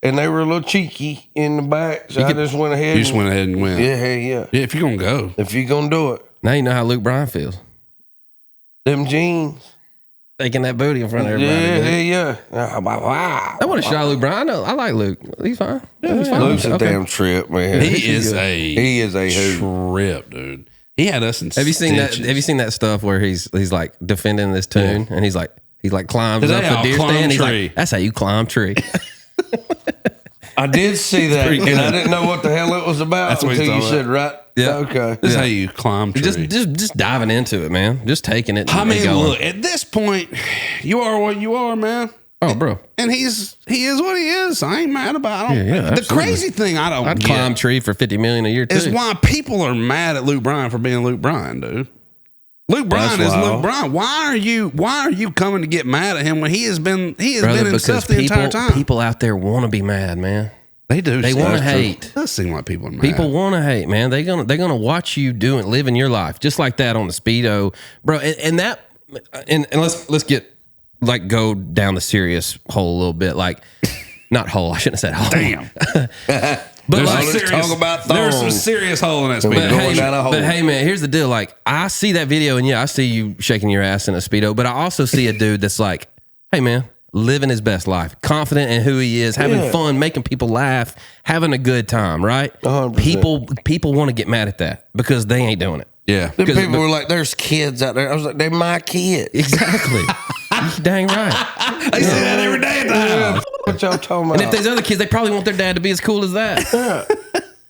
they were a little cheeky in the back. So I just went ahead. You just went ahead and went. Yeah. Yeah, if you're going to go. If you're gonna do it, Now you know how Luke Bryan feels. them jeans. Taking that booty in front of everybody. Yeah. Wow. I want to shout Luke Bryan. I like Luke. He's fine. Yeah, he's fine. Luke's a Okay. damn trip, man. He is a hoot. trip, dude. He had us in Have you seen that? stitches. Have you seen that stuff where he's like defending this tune and he's like climbs Is up that the how deer climb stand? He's tree? like, that's how you climb tree. I did see that, and I didn't know what the hell it was about That's what he's until you talking said, right? Yeah. Okay. This is how you climb tree. just diving into it, man. Just taking it. I And mean, going. look, at this point, you are what you are, man. Oh, bro. And he is what he is. I ain't mad about it. Yeah, The absolutely. crazy thing I don't I'd get climb tree for $50 million a year too. is why people are mad at Luke Bryan for being Luke Bryan, dude. Luke Bryan That's is wild. Luke Bryan. Why are you coming to get mad at him when he has been himself the entire time? People out there want to be mad, man. They do. They want to hate. It does seem like people are mad. People want to hate, man. They're gonna watch you living your life just like that on the Speedo, bro. And let's get like go down the serious hole a little bit. Like, not hole. I shouldn't have said hole. Damn. But talk about there's some thongs. serious hole in that But Speedo. Hey man, here's the deal. Like, I see that video, and yeah, I see you shaking your ass in a Speedo, but I also see a dude that's like, hey man, living his best life, confident in who he is, having fun, making people laugh, having a good time, right? 100%. People want to get mad at that because they ain't doing it. Yeah. The people were like, there's kids out there. I was like, they're my kids. Exactly. You're dang right. They say that every day at the house. What y'all talking about? And if there's other kids, they probably want their dad to be as cool as that.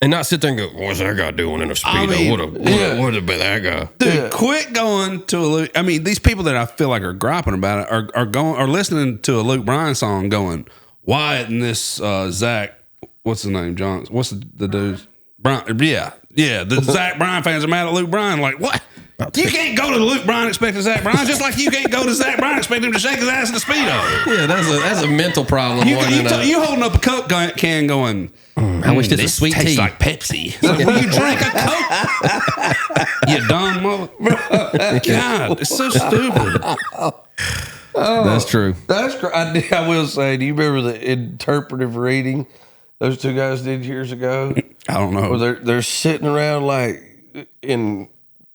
And not sit there and go, what's that guy doing in a Speedo? What about that guy? Dude, quit going to a Luke. I mean, these people that I feel like are griping about it are listening to a Luke Bryan song going, why isn't this Zach, what's his name, John? What's the dude's? Yeah, the Zach Bryan fans are mad at Luke Bryan. Like, what? You can't go to Luke Bryan expecting Zach Bryan, just like you can't go to Zach Bryan expecting him to shake his ass in the Speedo. Yeah, that's a mental problem. You holding up a Coke can going, I wish this was sweet tastes tea. like Pepsi. Like, will you drink a Coke? You dumb mother. God, it's so stupid. That's true. That's I will say, do you remember the interpretive reading those two guys did years ago? I don't know. Where they're sitting around like in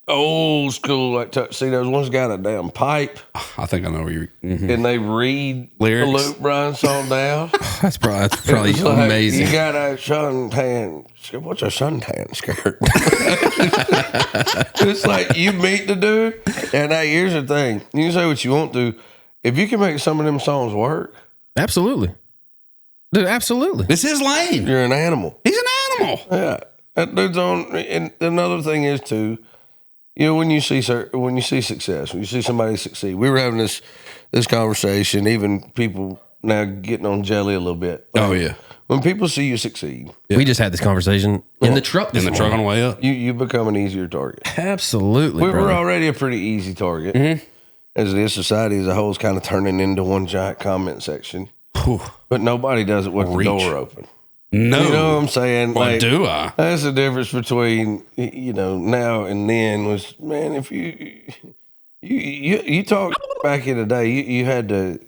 old school like tuxedos. One's got a damn pipe, I think I know where you're. and they read Lyrics. the Luke Bryan song down. That's probably It's like, amazing. you got a suntan. What's a suntan skirt? It's like you meet the dude, and hey, here's the thing: you can say what you want to. If you can make some of them songs work, Absolutely. Dude, absolutely. It's his lane. you're an animal. He's an animal. Yeah, that dude's on. And another thing is too, you know, when you see success, when you see somebody succeed. We were having this conversation. Even people now getting on jelly a little bit. Oh yeah. When people see you succeed, We just had this conversation in the truck this In the truck on the way up. you become an easier target. Absolutely, We're brother. already a pretty easy target. As it is, society as a whole is kind of turning into one giant comment section. But nobody does it with the door open. No. You know what I'm saying? Or do I? That's the difference between, you know, now and then was, man, if you talk back in the day, you had to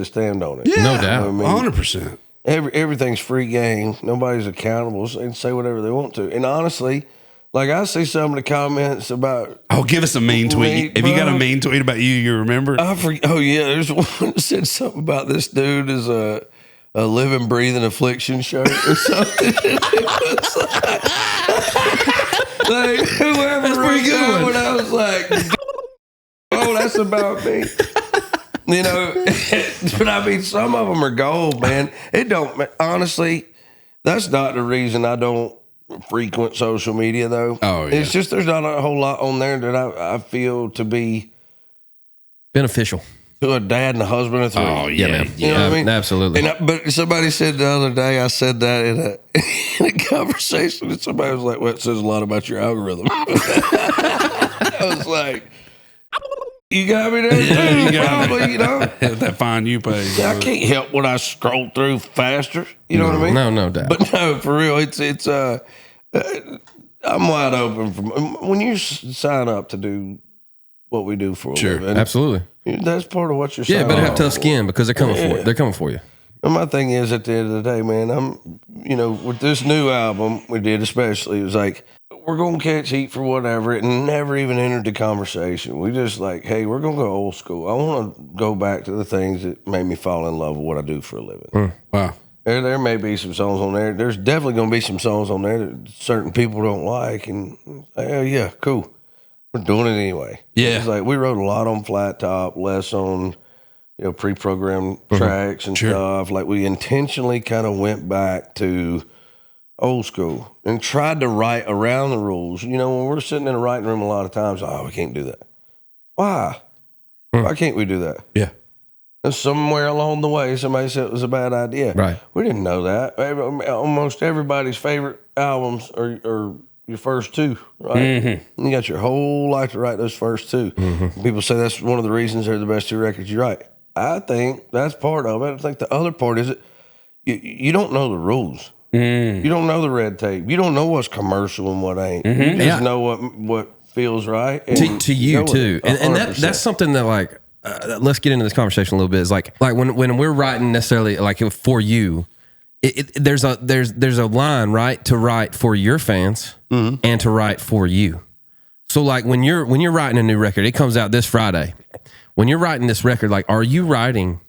stand on it. Yeah, No doubt. I mean, 100%. everything's free game. Nobody's accountable and say whatever they want to. And honestly, like I see some of the comments about, Oh, give us a mean tweet. If you got a bro. mean tweet about you remember? oh yeah, there's one that said something about this dude is a living, breathing affliction shirt or something. It's like whoever That's pretty wrote good that one. one, I was like, oh, that's about me. You know, but I mean, some of them are gold, man. It don't, honestly, that's not the reason I don't frequent social media, though. Oh, yeah. It's just there's not a whole lot on there that I feel to be Beneficial. to a dad and a husband of three. Oh, Yeah, man. You know what I mean? Absolutely. And but somebody said the other day, I said that in a conversation, and somebody was like, well, it says a lot about your algorithm. I was like, you got me there, Yeah, too, you got me. probably, you know? that fine you page. I can't help when I scroll through faster. You know what I mean? No doubt. But no, for real, it's I'm wide open from when you sign up to do what we do for a Sure. living. Absolutely. That's part of what you're Yeah, signing better have up tough for. skin because they're coming for you. They're coming for you. And my thing is, at the end of the day, man, I'm, you know, with this new album we did, especially, it was like, we're going to catch heat for whatever. It never even entered the conversation. We just like, hey, we're going to go old school. I want to go back to the things that made me fall in love with what I do for a living. Wow. There may be some songs on there. There's definitely going to be some songs on there that certain people don't like. And, yeah, cool. We're doing it anyway. Yeah. It's like we wrote a lot on flat top, less on, you know, pre-programmed tracks and stuff. Like we intentionally kind of went back to old school and tried to write around the rules. You know, when we're sitting in a writing room a lot of times, we can't do that. Why? Why can't we do that? Yeah. And somewhere along the way, somebody said it was a bad idea. Right. We didn't know that. Almost everybody's favorite albums are your first two, right? You got your whole life to write those first two. People say that's one of the reasons they're the best two records you write. I think that's part of it. I think the other part is you don't know the rules. You don't know the red tape. You don't know what's commercial and what ain't. You just know what feels right. And To you go with too, it, and 100%. that's something that like let's get into this conversation a little bit. Is like when we're writing necessarily like for you, there's a line, right, to write for your fans and to write for you. So like when you're writing a new record, it comes out this Friday. When you're writing this record, like, are you looking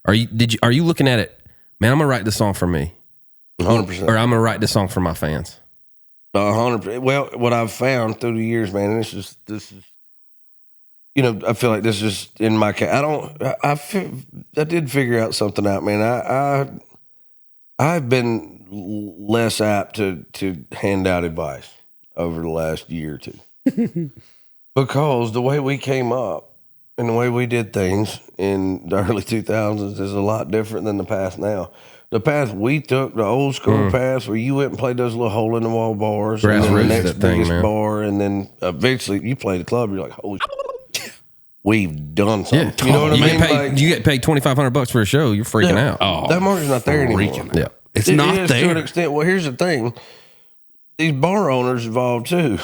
at it, man, I'm gonna write this song for me, 100%, or I'm gonna write this song for my fans? 100%. Well, what I've found through the years, man, and this is, I feel like this is in my case. I did figure out something out, man. I've been less apt to hand out advice over the last year or two because the way we came up and the way we did things in the early 2000s is a lot different than the path now. The path we took, the old school path, where you went and played those little hole in the wall bars, and then the next biggest bar, and then eventually you play the club. You're like, holy shit, we've done something. Yeah. You know what I mean? You get paid $2,500 for a show. You're freaking out. Oh, that market's not there anymore. Yeah, it's not there to an extent. Well, here's the thing: these bar owners involved too.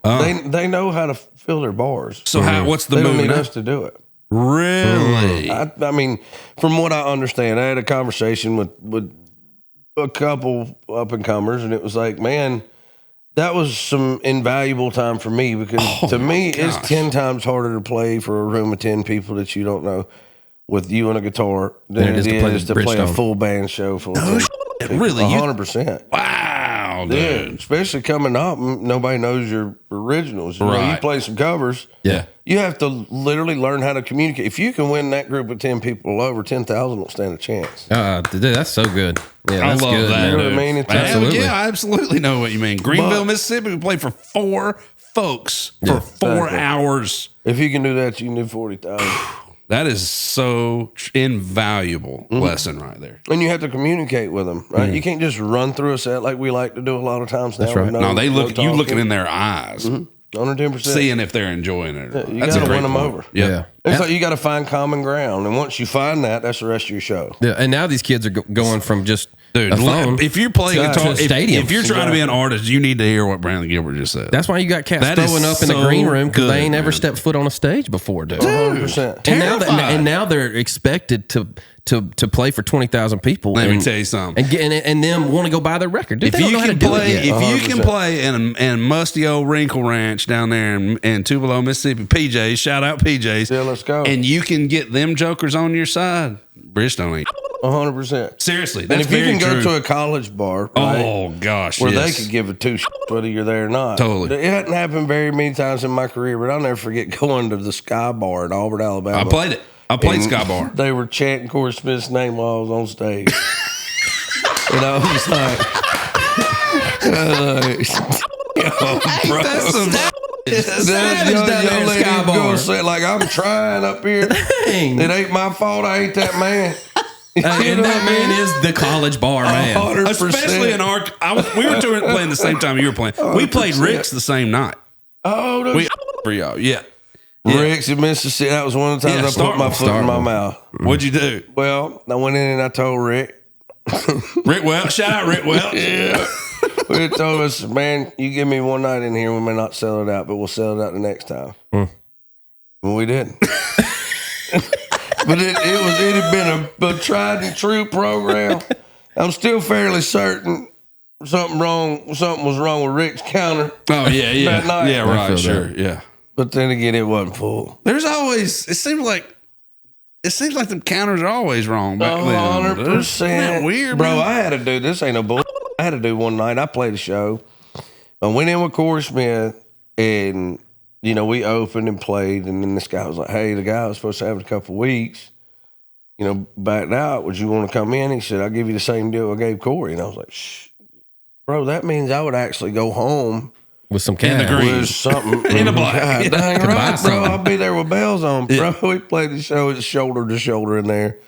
They know how to fill their bars. So what's the they move? They don't need us to do it. Really? I mean, from what I understand, I had a conversation with a couple up and comers, and it was like, man, that was some invaluable time for me because to me, it's 10 times harder to play for a room of 10 people that you don't know with you and a guitar than it is to play a full band show full of 10 really? 100%. Wow, dude. Yeah, especially coming up, nobody knows your originals. You play some covers. Yeah. You have to literally learn how to communicate. If you can win that group of 10 people over, 10,000 will stand a chance. Dude, that's so good. Yeah, that's I love good, that. man. You know what I mean? It's Absolutely. Yeah, I absolutely know what you mean. Greenville, Mississippi, we played for 4 folks for 4 hours. If you can do that, you can do 40,000. That is so invaluable lesson right there. And you have to communicate with them, right? You can't just run through a set like we like to do a lot of times now. That's right. No, they look. You looking in their eyes, 110%. Seeing if they're enjoying it. Yeah, you got to win them over. Yeah. It's like you got to find common ground, and once you find that, that's the rest of your show. Yeah, and now these kids are going from just Dude, a phone. if you're playing guitar, stadium. if you're trying to be an artist, you need to hear what Brantley Gilbert just said. That's why you got cats That throwing is up in the so green room because they ain't good, ever man. stepped foot on a stage before, dude. 100%. And now they're expected to play for 20,000 people. Let me tell you something. And them want to go buy their record. Dude, If you can play, 100%. in musty old Wrinkle Ranch down there in Tupelo, Mississippi, PJs, shout out PJs. Yeah, let's go. And you can get them jokers on your side, Bridgestone ain't. 100%. Seriously, And that's if you very can go true. to a college bar, right, Oh gosh, where yes. they could give a two whether you're there or not. Totally. It hadn't happened very many times in my career, but I'll never forget going to the Sky Bar in Auburn, Alabama. I played it. I played And Sky Bar. They were chanting Corey Smith's name while I was on stage. And I was like, bro. That's some Young lady gonna say, like, I'm trying up here. It ain't my fault. I ain't that man. And that man is the college bar man. 100%. Especially in our, we were playing the same time you were playing. We played Rick's the same night. Oh, no. We for y'all, yeah. Rick's in Mississippi. That was one of the times I put my foot in my mouth. What'd you do? Well, I went in and I told Rick. Rick Welch, shout out Rick Welch. Yeah. We told us, man, you give me one night in here, we may not sell it out, but we'll sell it out the next time. And we didn't. But it had been a tried and true program. I'm still fairly certain something was wrong with Rick's counter. Oh yeah, That night. yeah, right, sure, yeah. But then again, it wasn't full. There's always. It seems like the counters are always wrong back then. 100%. Isn't that weird, bro? man? I had to do this. Ain't no bull. I had to do one night. I played a show. I went in with Corey Smith, and we opened and played. And then this guy was like, "Hey, the guy I was supposed to have in a couple of weeks, backed out. Would you want to come in?" He said, "I'll give you the same deal I gave Corey." And I was like, "Shh, bro, that means I would actually go home." With some cash. In the green. With something In the black. God, dang Could buy right, bro. something. I'll be there with bells on, bro. We played the show shoulder to shoulder in there,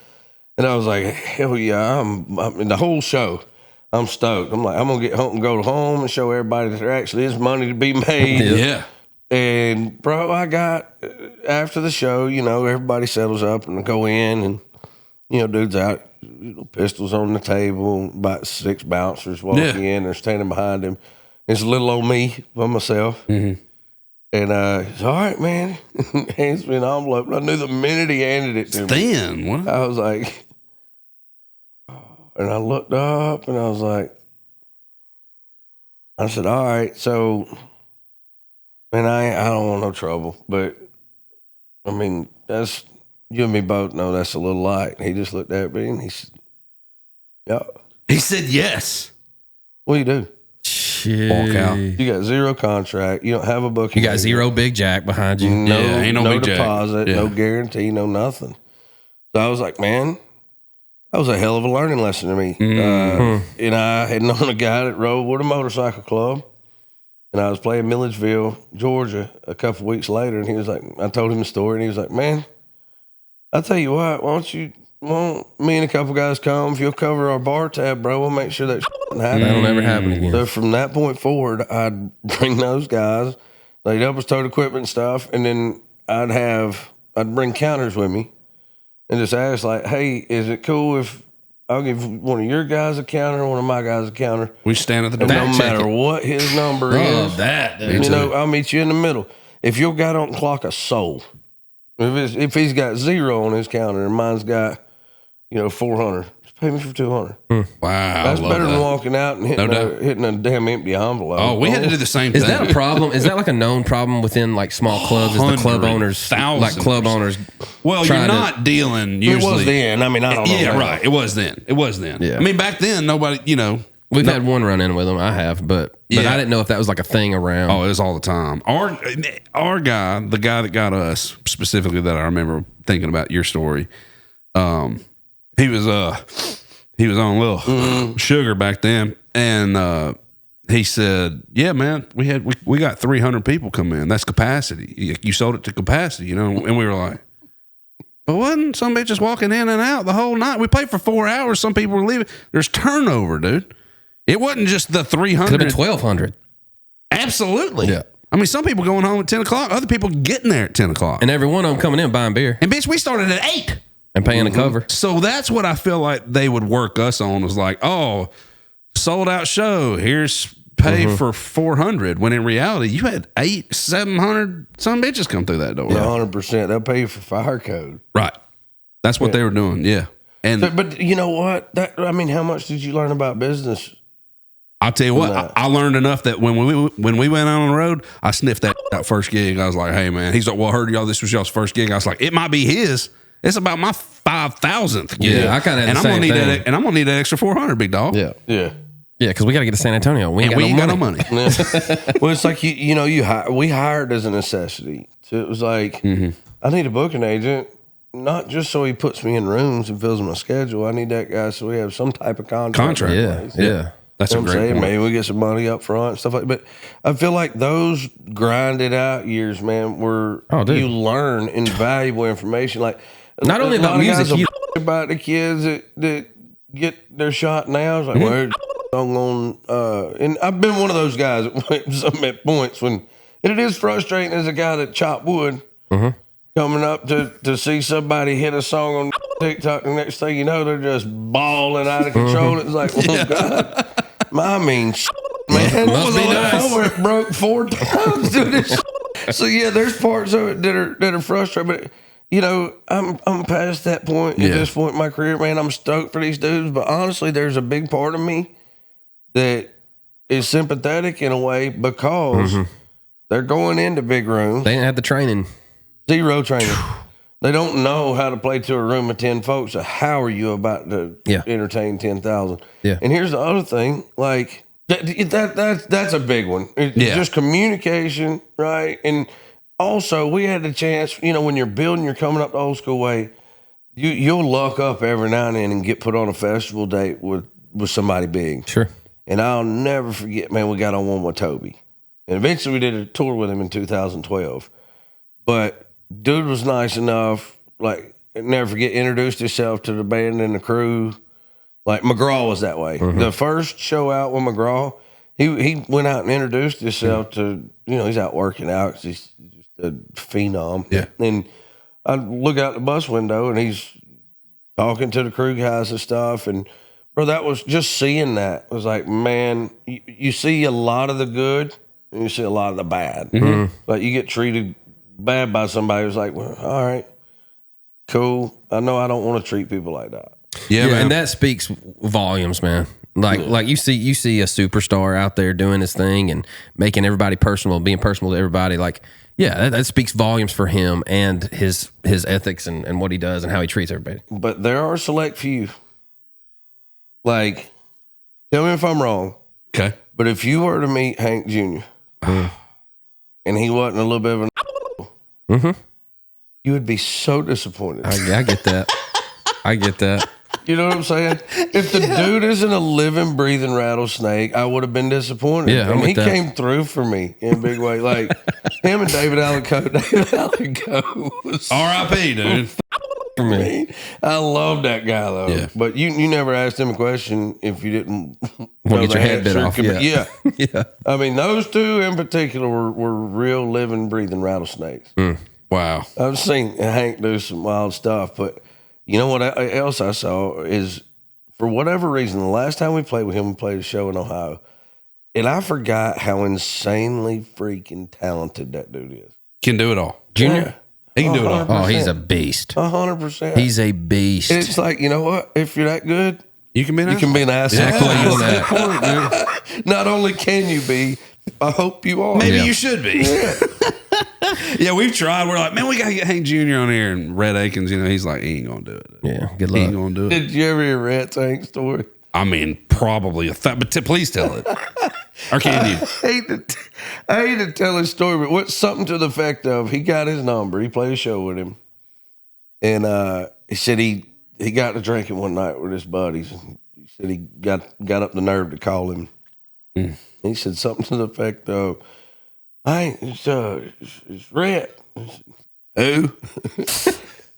and I was like, hell yeah! I'm in the whole show. I'm stoked. I'm like, I'm gonna get home and go home and show everybody that there actually is money to be made. Yeah. And bro, I got after the show, everybody settles up and I go in, and dude's out, pistols on the table, about 6 bouncers walking in, they're standing behind him. It's a little old me by myself. Mm-hmm. And he's all right, man. Hands me an envelope. And I knew the minute he handed it to me. Then what? I was like, And I looked up and I was like, I said, all right, so, man, I don't want no trouble, but I mean, that's, you and me both know that's a little light. And he just looked at me and he said, yeah. He said yes. What do you do? Shit. Walk out. You got zero contract. You don't have a booking. You got zero Big Jack behind you. No, ain't no Big Jack. deposit, Yeah. no guarantee, no nothing. So I was like, man, that was a hell of a learning lesson to me. And I had known a guy that rode with a motorcycle club. And I was playing Milledgeville, Georgia, a couple weeks later. And he was like, I told him the story. And he was like, man, I'll tell you what, won't me and a couple guys come? If you'll cover our bar tab, bro, we'll make sure that doesn't happen. That'll never happen again. So from that point forward, I'd bring those guys. They'd help us tote equipment and stuff. And then I'd bring counters with me and just ask, like, hey, is it cool if I'll give one of your guys a counter, one of my guys a counter? We stand at the And door. no matter what his number is, I'll meet you in the middle. If your guy don't clock a soul, if he's got zero on his counter and mine's got, 400, just pay me for 200. Wow. That's better than walking out and hitting a damn empty envelope. Oh, we had to do the same thing. Is that a problem? Is that like a known problem within like small clubs? Is the club owners, like club owners? Well, you're not dealing usually. It was then. I mean, I don't know. Yeah, right. It was then. Yeah. I mean, back then, nobody, We've had one run in with them. I have, but I didn't know if that was like a thing around. Oh, it was all the time. Our guy, the guy that got us specifically, that I remember thinking about your story. He was on a little sugar back then, and he said, "Yeah, man, we got 300 people come in. That's capacity. You sold it to capacity, And we were like, but wasn't some bitch just walking in and out the whole night? We played for 4 hours. Some people were leaving. There's turnover, dude. It wasn't just the 300. Could have been 1,200. Absolutely. Yeah. I mean, some people going home at 10 o'clock, other people getting there at 10 o'clock. And every one of them coming in buying beer And bitch, we started at 8. and paying a cover. So that's what I feel like they would work us on, was like, oh, sold out show. Here's pay for 400. When in reality, you had 700 some bitches come through that door. Yeah, 100%. They'll pay you for fire code. Right. That's what they were doing. Yeah. And But you know what? How much did you learn about business? I'll tell you what, I learned enough that when we went out on the road, I sniffed that first gig. I was like, hey, man. He's like, well, I heard y'all, this was y'all's first gig. I was like, it might be his. It's about my 5,000th gig. Yeah, I kind of had the same thing. And I'm going to need that extra 400, big dog. Yeah. Yeah. Yeah, because we got to get to San Antonio. We ain't got no money. Well, it's like, we hired as a necessity. So it was like, I need a booking agent, not just so he puts me in rooms and fills my schedule. I need that guy so we have some type of contract. Yeah. That's a great point. Maybe we get some money up front and stuff like that. But I feel like those grinded out years, man, where you learn invaluable information. Like, not only about music, about the kids that get their shot now. It's like, well, I'm going, and I've been one of those guys at points when, and it is frustrating as a guy that chopped wood, coming up to see somebody hit a song on TikTok, and the next thing you know, they're just bawling out of control. It's like, oh God, I mean, man, Must be nice. It broke 4 times doing this. So yeah, there's parts of it that are frustrating, but I'm past that point at this point in my career, man. I'm stoked for these dudes, but honestly, there's a big part of me that is sympathetic in a way because they're going into big rooms. They didn't have the training. Zero training. They don't know how to play to a room of 10 folks. So how are you about to entertain 10,000? Yeah. And here's the other thing, like that's a big one. It's just communication, right? And also we had the chance, when you're building, you're coming up the old school way, you'll luck up every now and then and get put on a festival date with somebody big. Sure. And I'll never forget, man, we got on one with Toby. And eventually we did a tour with him in 2012. But dude was nice enough, like, never forget, introduced himself to the band and the crew. Like, McGraw was that way. The first show out with McGraw, he went out and introduced himself to, he's out working out 'cause he's just a phenom. Yeah. And I look out the bus window and he's talking to the crew guys and stuff. And, bro, that was just seeing that. It was like, man, you see a lot of the good and you see a lot of the bad. Like, you get treated bad by somebody who's like, well, all right, cool. I know I don't want to treat people like that. Yeah, man. and that speaks volumes, man. Like you see a superstar out there doing his thing and making everybody personal, being personal to everybody. Like, yeah, that speaks volumes for him and his ethics and what he does and how he treats everybody. But there are select few. Like, tell me if I'm wrong. Okay. But if you were to meet Hank Jr. and he wasn't a little bit of a you would be so disappointed. I get that. I get that. You know what I'm saying? If the dude isn't a living, breathing rattlesnake, I would have been disappointed. Yeah, I'm and with he that. came through for me in a big way. Like him and David Allen Coe. David Allen Coe was R.I.P., dude. for me. I love that guy though. Yeah. But you never asked him a question if you didn't Want to know get your the head bit answer. off. Yeah. Yeah. I mean, those two in particular were real living, breathing rattlesnakes. Wow. I've seen Hank do some wild stuff, but you know what else I saw is, for whatever reason, the last time we played with him, we played a show in Ohio, and I forgot how insanely freaking talented that dude is. Can do it all. Junior? He can do it all. Oh, he's a beast. 100%. He's a beast. It's like, you know what? If you're that good, You can be an you can be an asshole. Exactly what you That's want. the point, dude. Not only can you be, I hope you are. Maybe Yeah. you should be. Yeah, we've tried. We're like, man, we got to get Hank Jr. on here. And Red Akins, he's like, he ain't going to do it. Yeah, good He ain't luck. going to do it. Did you ever hear Rhett's Hank story? I mean, probably but please tell it. Or can you? I hate to tell his story, but what's something to the effect of, he got his number, he played a show with him, and he said he got to drinking one night with his buddies, and he said he got up the nerve to call him. He said something to the effect of, "Hey, it's Rhett." I said, "Who?"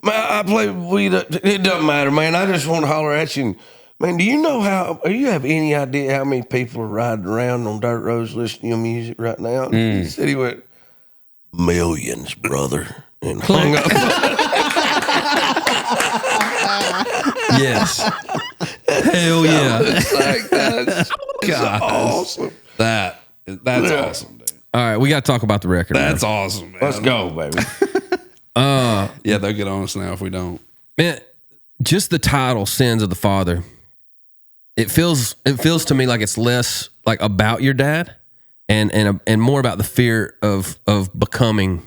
"Man, I play weed. It doesn't matter, man. I just want to holler at you. And, man, do you have any idea how many people are riding around on dirt roads listening to your music right now?" He said he went, "Millions, brother," and hung up. Yes. Hell yeah. It's like, that's God. awesome. That's Yeah. awesome, dude. All right, we got to talk about the record. That's awesome, man. Let's go, baby. Yeah, they'll get on us now if we don't. Man, just the title, Sins of the Father. It feels to me like it's less like about your dad and more about the fear of becoming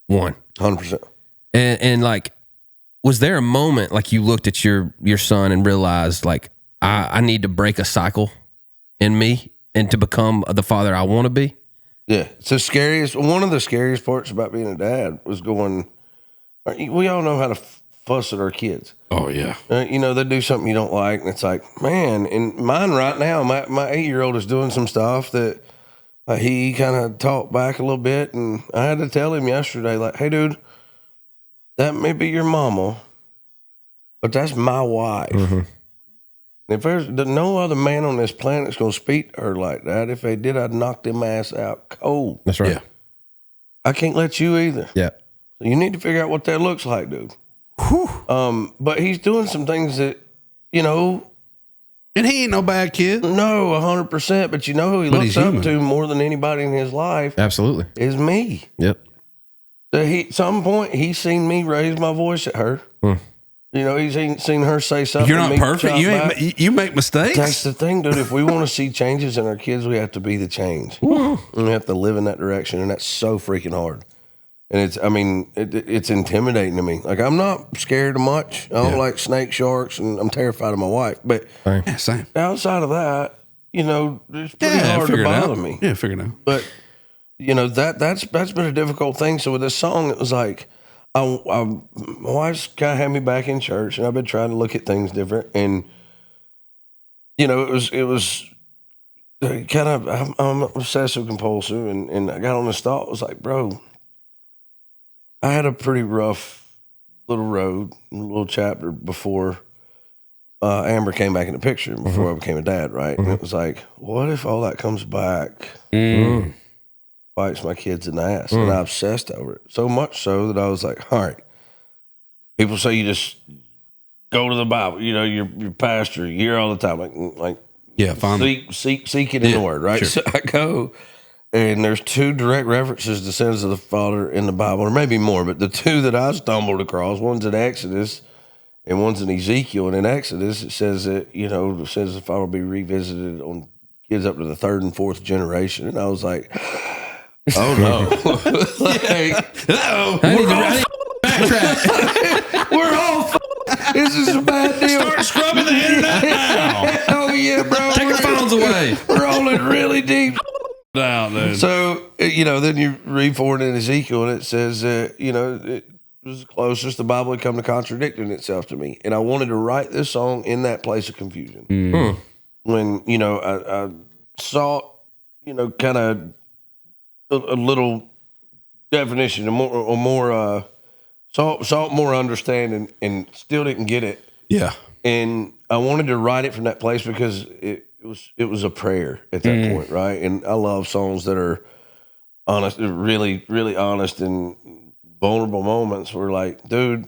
one. 100%. And like, was there a moment like you looked at your son and realized like I need to break a cycle in me and to become the father I want to be? Yeah, it's the scariest. One of the scariest parts about being a dad was going. We all know how to fuss at our kids. Oh, yeah. You know, they do something you don't like, and it's like, man. And mine right now, my 8-year-old is doing some stuff that he kind of talked back a little bit, and I had to tell him yesterday, like, "Hey, dude, that may be your mama, but that's my wife. Mm-hmm. If there's no other man on this planet that's going to speak to her like that, if they did, I'd knock them ass out cold. That's right. Yeah. I can't let you either. Yeah. So you need to figure out what that looks like, dude." But he's doing some things that, you know, And he ain't no bad kid. no, 100%. But you know who he But looks he's up human. to more than anybody in his life Absolutely. is me. Yep. So some point he's seen me raise my voice at her. You know, he's seen her say something. You're not me perfect. chop You back. you make mistakes. That's the thing, dude. If we want to see changes in our kids, we have to be the change. And we have to live in that direction, and that's so freaking hard. And it's intimidating to me. Like, I'm not scared of much. I don't like snake sharks, and I'm terrified of my wife. But Yeah, same. outside of that, you know, it's pretty hard to figure it out. bother me. Yeah, figure it out. But you know, that's been a difficult thing. So with this song, it was like, my wife's kind of had me back in church, and I've been trying to look at things different. And you know, it was kind of, I'm obsessive compulsive, and I got on this thought. It was like, bro, I had a pretty rough little road, little chapter before Amber came back in the picture, before I became a dad, right? And it was like, what if all that comes back, bites my kids in the ass? And I obsessed over it, so much so that I was like, all right, people say you just go to the Bible, you know, your pastor, you hear all the time, like Yeah, fine. seek it in the Word, right? sure. So I go, and there's 2 direct references to sins of the father in the Bible, or maybe more, but the 2 that I stumbled across, one's in Exodus, and one's in Ezekiel, and in Exodus it says that it says the Father will be revisited on kids up to the 3rd and 4th generation, and I was like, oh no, I need to backtrack. we're all. This is a bad deal. Start scrubbing the internet now. Oh yeah, bro. Take your phones away. We're rolling really deep. Down, dude. So, then you read forward in Ezekiel and it says, it was the closest the Bible had come to contradicting itself to me. And I wanted to write this song in that place of confusion. Mm. When, I saw, kind of a little definition or more, sought more understanding and still didn't get it. Yeah. And I wanted to write it from that place because it was a prayer at that point, right? And I love songs that are honest, really, really honest and vulnerable moments where like, dude,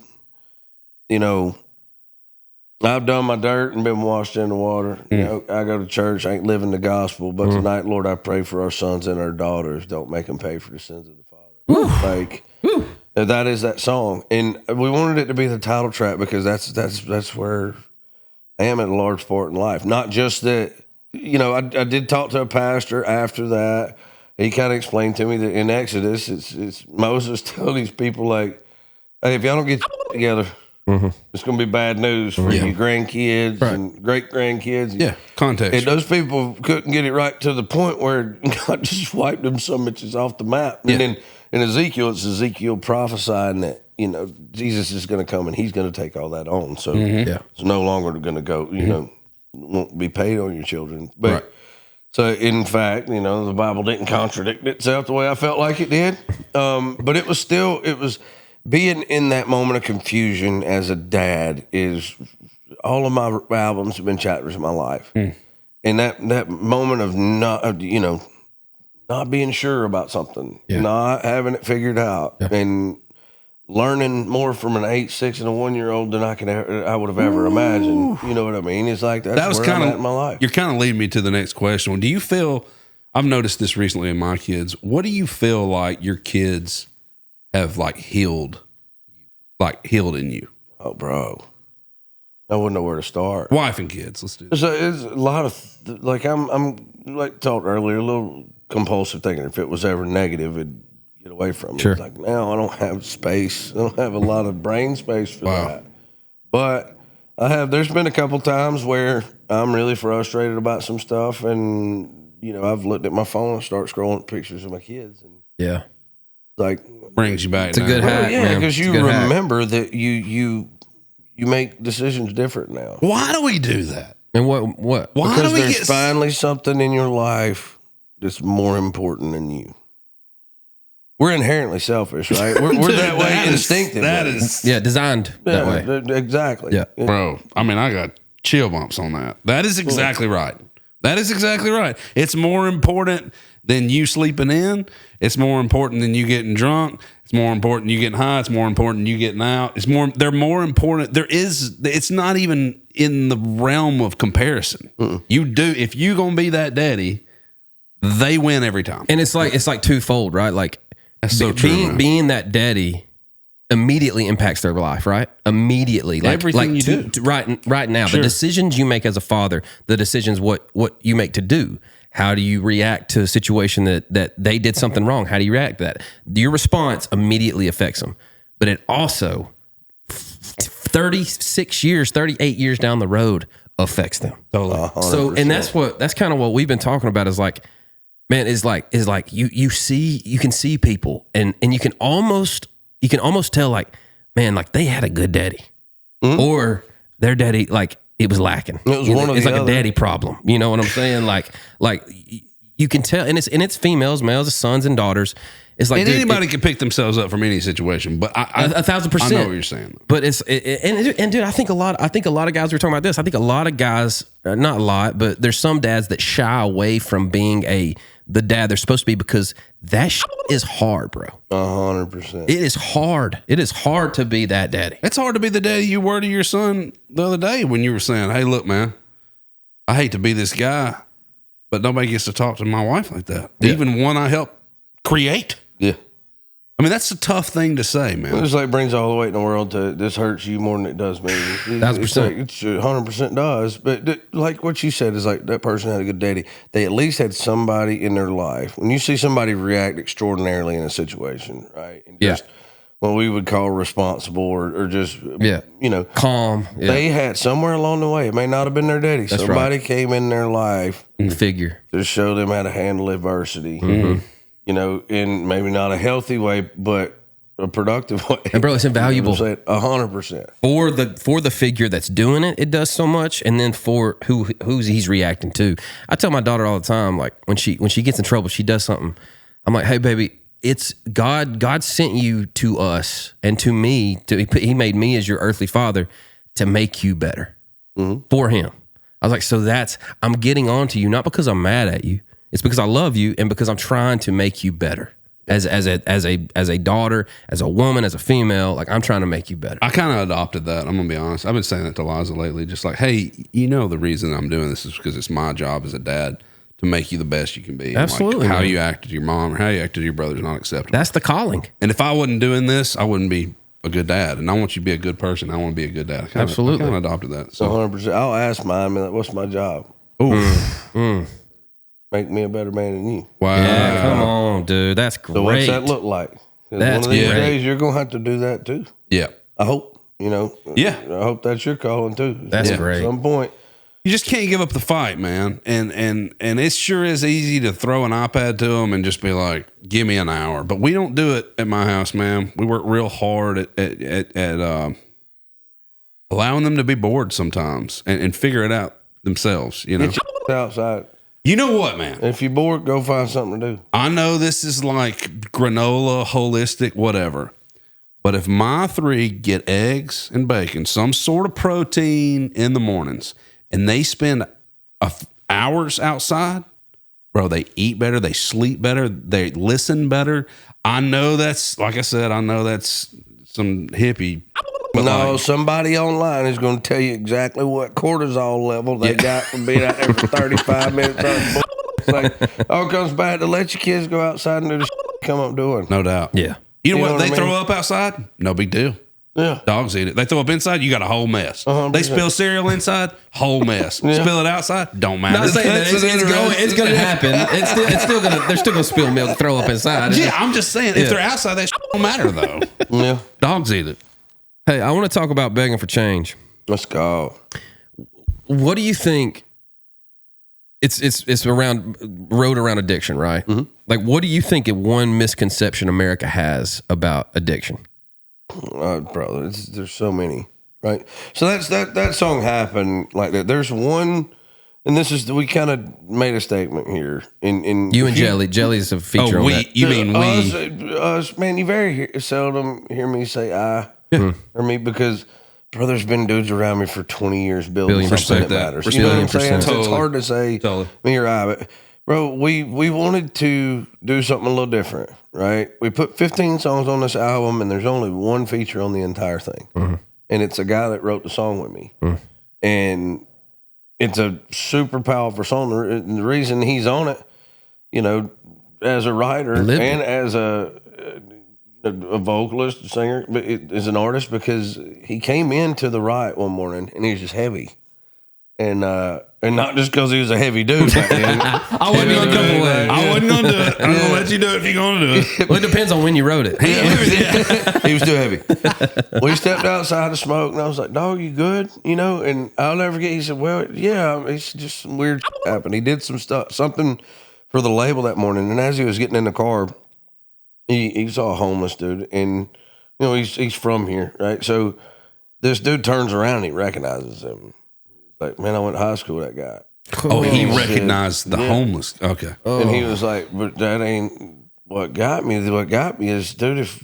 I've done my dirt and been washed in the water. I go to church, I ain't living the gospel, but tonight, Lord, I pray for our sons and our daughters. Don't make them pay for the sins of the father. That is that song. And we wanted it to be the title track because that's where I am at a large part in life. Not just that, I did talk to a pastor after that. He kind of explained to me that in Exodus, it's Moses telling these people like, hey, if y'all don't get together, it's going to be bad news for your grandkids and great grandkids. Yeah, context. And those people couldn't get it right to the point where God just wiped them so much it's off the map. And then in Ezekiel, it's Ezekiel prophesying that, Jesus is going to come and he's going to take all that on. So it's no longer going to go, won't be paid on your children. But so in fact, the Bible didn't contradict itself the way I felt like it did. But it was being in that moment of confusion as a dad is all of my albums have been chapters of my life. And that moment of not being sure about something, not having it figured out, and learning more from an 8, 6, and a 1-year-old than I would have ever imagined. You know what I mean? It's like that was kind of in my life. You're kind of leading me to the next question. Do you feel? I've noticed this recently in my kids. What do you feel like your kids have healed in you? Oh, bro, I wouldn't know where to start. Wife and kids. Let's do this. It's a lot of I'm like talked earlier, a little compulsive thinking. If it was ever negative, it'd get away from me. Sure. It's like now I don't have space. I don't have a lot of brain space for that. But there's been a couple times where I'm really frustrated about some stuff, and I've looked at my phone and start scrolling at pictures of my kids, and like brings you back. It's a good hack, yeah, because you remember hack. that you make decisions different now. Why do we do that? And what? Why Because do we there's finally something in your life that's more important than you. We're inherently selfish, right? We're that way instinctively. That is designed that way. Exactly. Yeah. Bro, I mean, I got chill bumps on that. That is exactly right. That is exactly right. It's more important than you sleeping in. It's more important than you getting drunk. It's more important you getting high. It's more important you getting out. They're more important. It's not even in the realm of comparison. If you gonna be that daddy, they win every time. And it's like twofold, right? Like That's so true. Being that daddy immediately impacts their life, right? Immediately. Everything you do. Right now. Sure. The decisions you make as a father, the decisions what you make to do. How do you react to a situation that they did something wrong? How do you react to that? Your response immediately affects them. But it also 38 years down the road affects them. Totally. So, and that's kind of what we've been talking about is like, man, is like you can see people and you can almost tell like, man, like they had a good daddy or their daddy, like it was lacking. It was one of it's the like other. a daddy problem. You know what I'm saying? Like you can tell, and it's females, males, sons and daughters. It's like, and anybody can pick themselves up from any situation, but I 1,000%. I know what you're saying. But and dude, I think a lot of guys were talking about this. I think a lot of guys, not a lot, but there's some dads that shy away from being the dad they're supposed to be because that shit is hard, bro. 100%. It is hard. It is hard to be that daddy. It's hard to be the daddy you were to your son the other day when you were saying, "Hey, look, man, I hate to be this guy, but nobody gets to talk to my wife like that. Yeah. Even one I helped create." Yeah. I mean, that's a tough thing to say, man. It's like brings all the weight in the world to this hurts you more than it does me. It's 100% does. But like what you said is like that person had a good daddy. They at least had somebody in their life. When you see somebody react extraordinarily in a situation, right? And just what we would call responsible or just, calm. Yeah. They had somewhere along the way, it may not have been their daddy. That's somebody came in their life figure to show them how to handle adversity. In maybe not a healthy way, but a productive way. And bro, it's invaluable. 100%. For the figure that's doing it, it does so much, and then for who's he's reacting to. I tell my daughter all the time, like when she gets in trouble, she does something. I'm like, hey baby, it's God. God sent you to us and to me. He made me as your earthly father to make you better for Him. I was like, so I'm getting on to you not because I'm mad at you. It's because I love you and because I'm trying to make you better as a daughter, as a woman, as a female. Like I'm trying to make you better. I kind of adopted that. I'm gonna be honest. I've been saying that to Liza lately. Just like, hey, the reason I'm doing this is because it's my job as a dad to make you the best you can be. Absolutely. Like how you acted to your mom or how you acted to your brother is not acceptable. That's the calling. And if I wasn't doing this, I wouldn't be a good dad. And I want you to be a good person. I want to be a good dad. Absolutely. I kind of adopted that. So 100%. I'll ask mine, what's my job? Make me a better man than you. Wow. Yeah, come on, dude. That's great. So what's that look like? That's one of these great. days you're going to have to do that too. Yeah. I hope, Yeah. I hope that's your calling too. That's great. At some point. You just can't give up the fight, man. And it sure is easy to throw an iPad to them and just be like, give me an hour. But we don't do it at my house, man. We work real hard at allowing them to be bored sometimes and figure it out themselves, Get your outside. You know what, man? If you're bored, go find something to do. I know this is like granola, holistic, whatever. But if my three get eggs and bacon, some sort of protein in the mornings, and they spend hours outside, bro, they eat better, they sleep better, they listen better. I know that's, like I said, that's some hippie. But somebody online is going to tell you exactly what cortisol level they got from being out there for 35 minutes. It's like, all comes back to let your kids go outside and do the shit come up doing. No doubt. Yeah. You know what? They throw up outside? No big deal. Yeah. Dogs eat it. They throw up inside, you got a whole mess. 100%. They spill cereal inside, whole mess. Yeah. Spill it outside, don't matter. Not saying that it's going to happen. It's still going to. They're still going to spill milk, throw up inside. Yeah, I'm just saying, if they're outside, that don't matter though. Yeah. Dogs eat it. Hey, I want to talk about begging for change. Let's go. What do you think? It's around addiction, right? Mm-hmm. Like, what do you think one misconception America has about addiction? Brother, there's so many, right? So that song happened like that. There's one, and this is we kind of made a statement here. In you and Jelly's a feature. on that. You mean we? Us, man. You very seldom hear me say I or me because. Brother's been dudes around me for 20 years building something that matters. You know what I'm saying? So it's hard to say me or I, but bro, we wanted to do something a little different, right? We put 15 songs on this album, and there's only one feature on the entire thing, and it's a guy that wrote the song with me, and it's a super powerful song. And the reason he's on it, as a writer and as a vocalist, a singer, but as an artist, because he came into the riot one morning and he was just heavy, and not just because he was a heavy dude back then. I wasn't gonna do it. I wasn't gonna do it. I'm gonna let you do it if you're gonna do it. Well, it depends on when you wrote it. He was too heavy. We stepped outside to smoke, and I was like, "Dog, you good?" And I'll never forget. He said, "Well, yeah, it's just some weird happened." He did something for the label that morning, and as he was getting in the car. He saw a homeless dude, and he's from here, right? So this dude turns around and he recognizes him. He's like, man, I went to high school with that guy. Oh, he recognized the homeless. Okay. And he was like, but that ain't what got me. What got me is, dude, if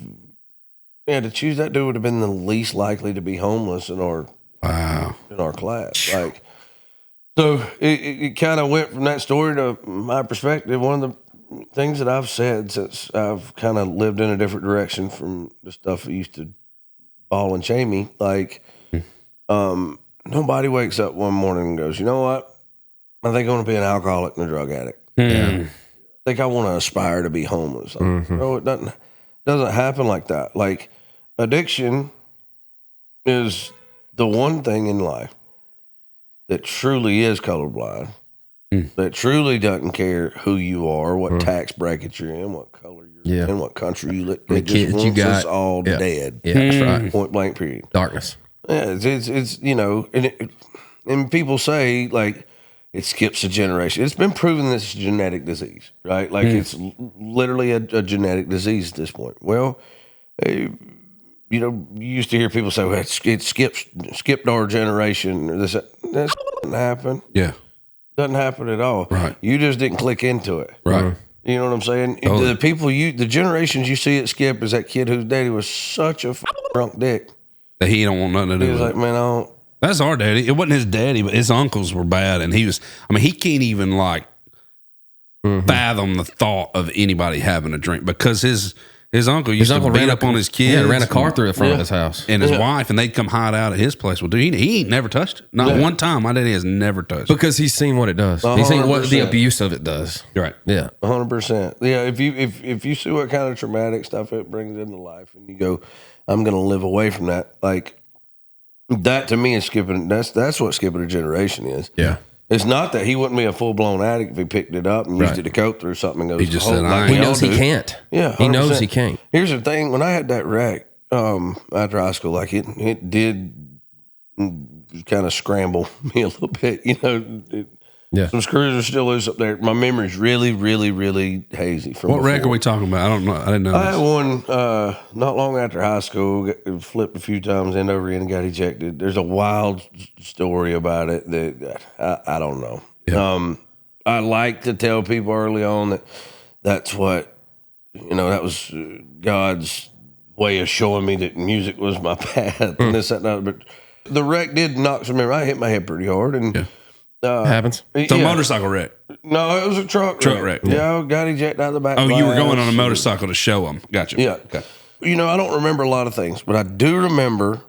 we had to choose, that dude would have been the least likely to be homeless in our class. Like, so it kind of went from that story to my perspective. One of the things that I've said since I've kind of lived in a different direction from the stuff that used to ball and chain me, like, nobody wakes up one morning and goes, you know what? I think I want to be an alcoholic and a drug addict. I think I want to aspire to be homeless. Like, bro, it Doesn't happen like that. Like addiction is the one thing in life that truly is colorblind, that truly doesn't care who you are, what tax bracket you're in, what color you're in, what country you live in. It just wants us all dead. Yeah, that's right. Point blank period. Darkness. Yeah, it's you know, and people say like it skips a generation. It's been proven that it's a genetic disease, right? Like it's literally a genetic disease at this point. Well, you know, you used to hear people say, well, it skipped our generation. Or this, that doesn't happen. Yeah. Doesn't happen at all. Right. You just didn't click into it. Right. You know what I'm saying? Totally. The generations you see it skip is that kid whose daddy was such a drunk dick. That he don't want nothing to do He was with like, it. man, I don't. That's our daddy. It wasn't his daddy, but his uncles were bad. And he can't even like fathom the thought of anybody having a drink because his uncle used to beat up on his kids. Yeah, ran a car through the front of his house. And his wife, and they'd come hide out at his place. Well, dude, he ain't never touched it. Not one time. My daddy has never touched it. Because he's seen what it does. He's seen what the abuse of it does. Right. Yeah. 100%. Yeah, if you see what kind of traumatic stuff it brings into life and you go, I'm going to live away from that, like that to me is skipping. That's what skipping a generation is. Yeah. It's not that he wouldn't be a full blown addict if he picked it up and used it to cope through something and goes. He just said, He knows he can't. Yeah, 100%. He knows he can't. Here's the thing: when I had that wreck after high school, like it did kind of scramble me a little bit. You know, some screws are still loose up there. My memory's really, really, really hazy. From What before. wreck are we talking about? I don't know. I didn't know. I had one not long after high school. Got flipped a few times, end over end, and got ejected. There's a wild story about it that I don't know. Yeah. I like to tell people early on that that's what, you know, that was God's way of showing me that music was my path and this, that, and that. But the wreck did knock some memory. I hit my head pretty hard and. Happens. So motorcycle wreck. No, it was a truck wreck. Yeah, I got ejected out of the back. Oh, you were going on a motorcycle to show them. Gotcha. Yeah. Okay. You know, I don't remember a lot of things, but I do remember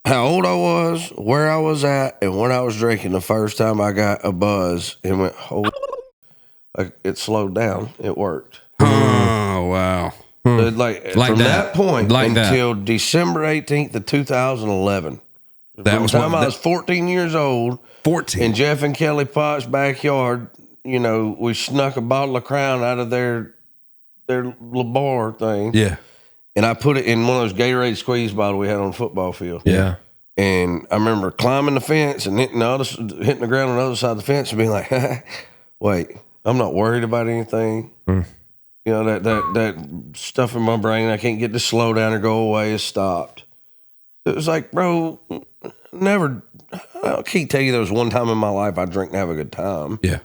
how old I was, where I was at, and when I was drinking the first time I got a buzz and went, oh, like it slowed down. It worked. Oh, wow. Like from that point until December 18th of 2011. That was the time I was 14 years old. 14. In Jeff and Kelly Potts' backyard, you know, we snuck a bottle of Crown out of their little bar thing. Yeah. And I put it in one of those Gatorade squeeze bottles we had on the football field. Yeah. And I remember climbing the fence and hitting the ground on the other side of the fence and being like, wait, I'm not worried about anything. You know, that stuff in my brain, I can't get to slow down or go away, is stopped. It was like, bro, I can't tell you there was one time in my life I drank to have a good time. Yeah.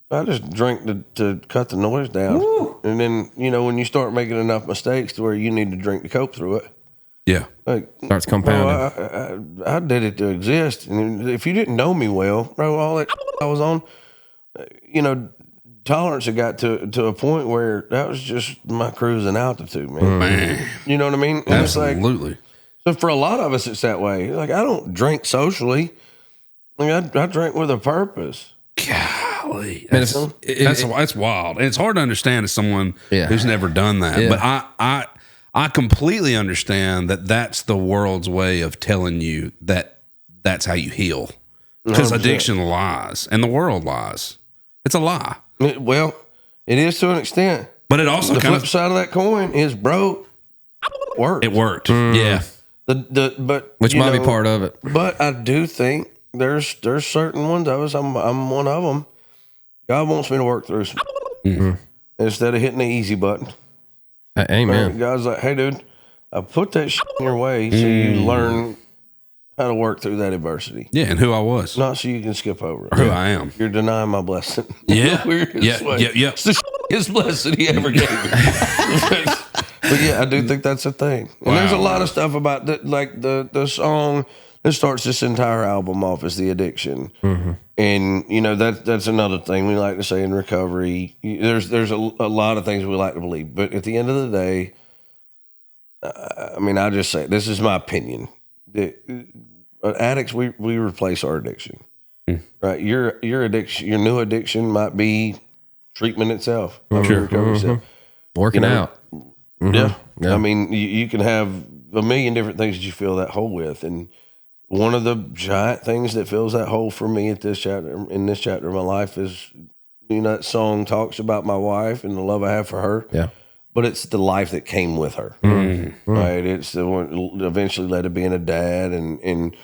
I just drank to cut the noise down. Woo. And then, you know, when you start making enough mistakes to where you need to drink to cope through it. Yeah. Like, starts compounding. Bro, I did it to exist. And if you didn't know me well, bro, all that I was on, you know, tolerance had got to a point where that was just my cruising altitude, man. You know what I mean? And Absolutely. It's like, so for a lot of us, it's that way. Like, I don't drink socially. Like, I drink with a purpose. Golly. That's wild. And it's hard to understand as someone who's never done that. Yeah. But I completely understand that that's the world's way of telling you that that's how you heal. Because addiction lies and the world lies. It's a lie. Well, it is to an extent. But it also the flip side of that coin is, bro, worked. It worked. Yeah. But which might be part of it. But I do think there's certain ones of us. I'm one of them. God wants me to work through some instead of hitting the easy button. Amen. God's like, hey, dude, I put that shit in your way so you learn how to work through that adversity. Yeah, and who I was. Not so you can skip over it. Or who I am. You're denying my blessing. Yeah. Yeah. It's the his blessing he ever gave me. But yeah, I do think that's a thing. And there's a lot of stuff about the song that starts this entire album off is the addiction. And you know, that's another thing we like to say in recovery. There's a lot of things we like to believe, but at the end of the day, I mean, I just say, this is my opinion. Addicts, we replace our addiction. Right? Your addiction, your new addiction might be treatment itself. Recovery stuff. Working out. Mm-hmm. Yeah. I mean, you can have a million different things that you fill that hole with. And one of the giant things that fills that hole for me in this chapter of my life is, that song talks about my wife and the love I have for her. Yeah. But it's the life that came with her. Mm-hmm. Right. It's the one eventually led to being a dad and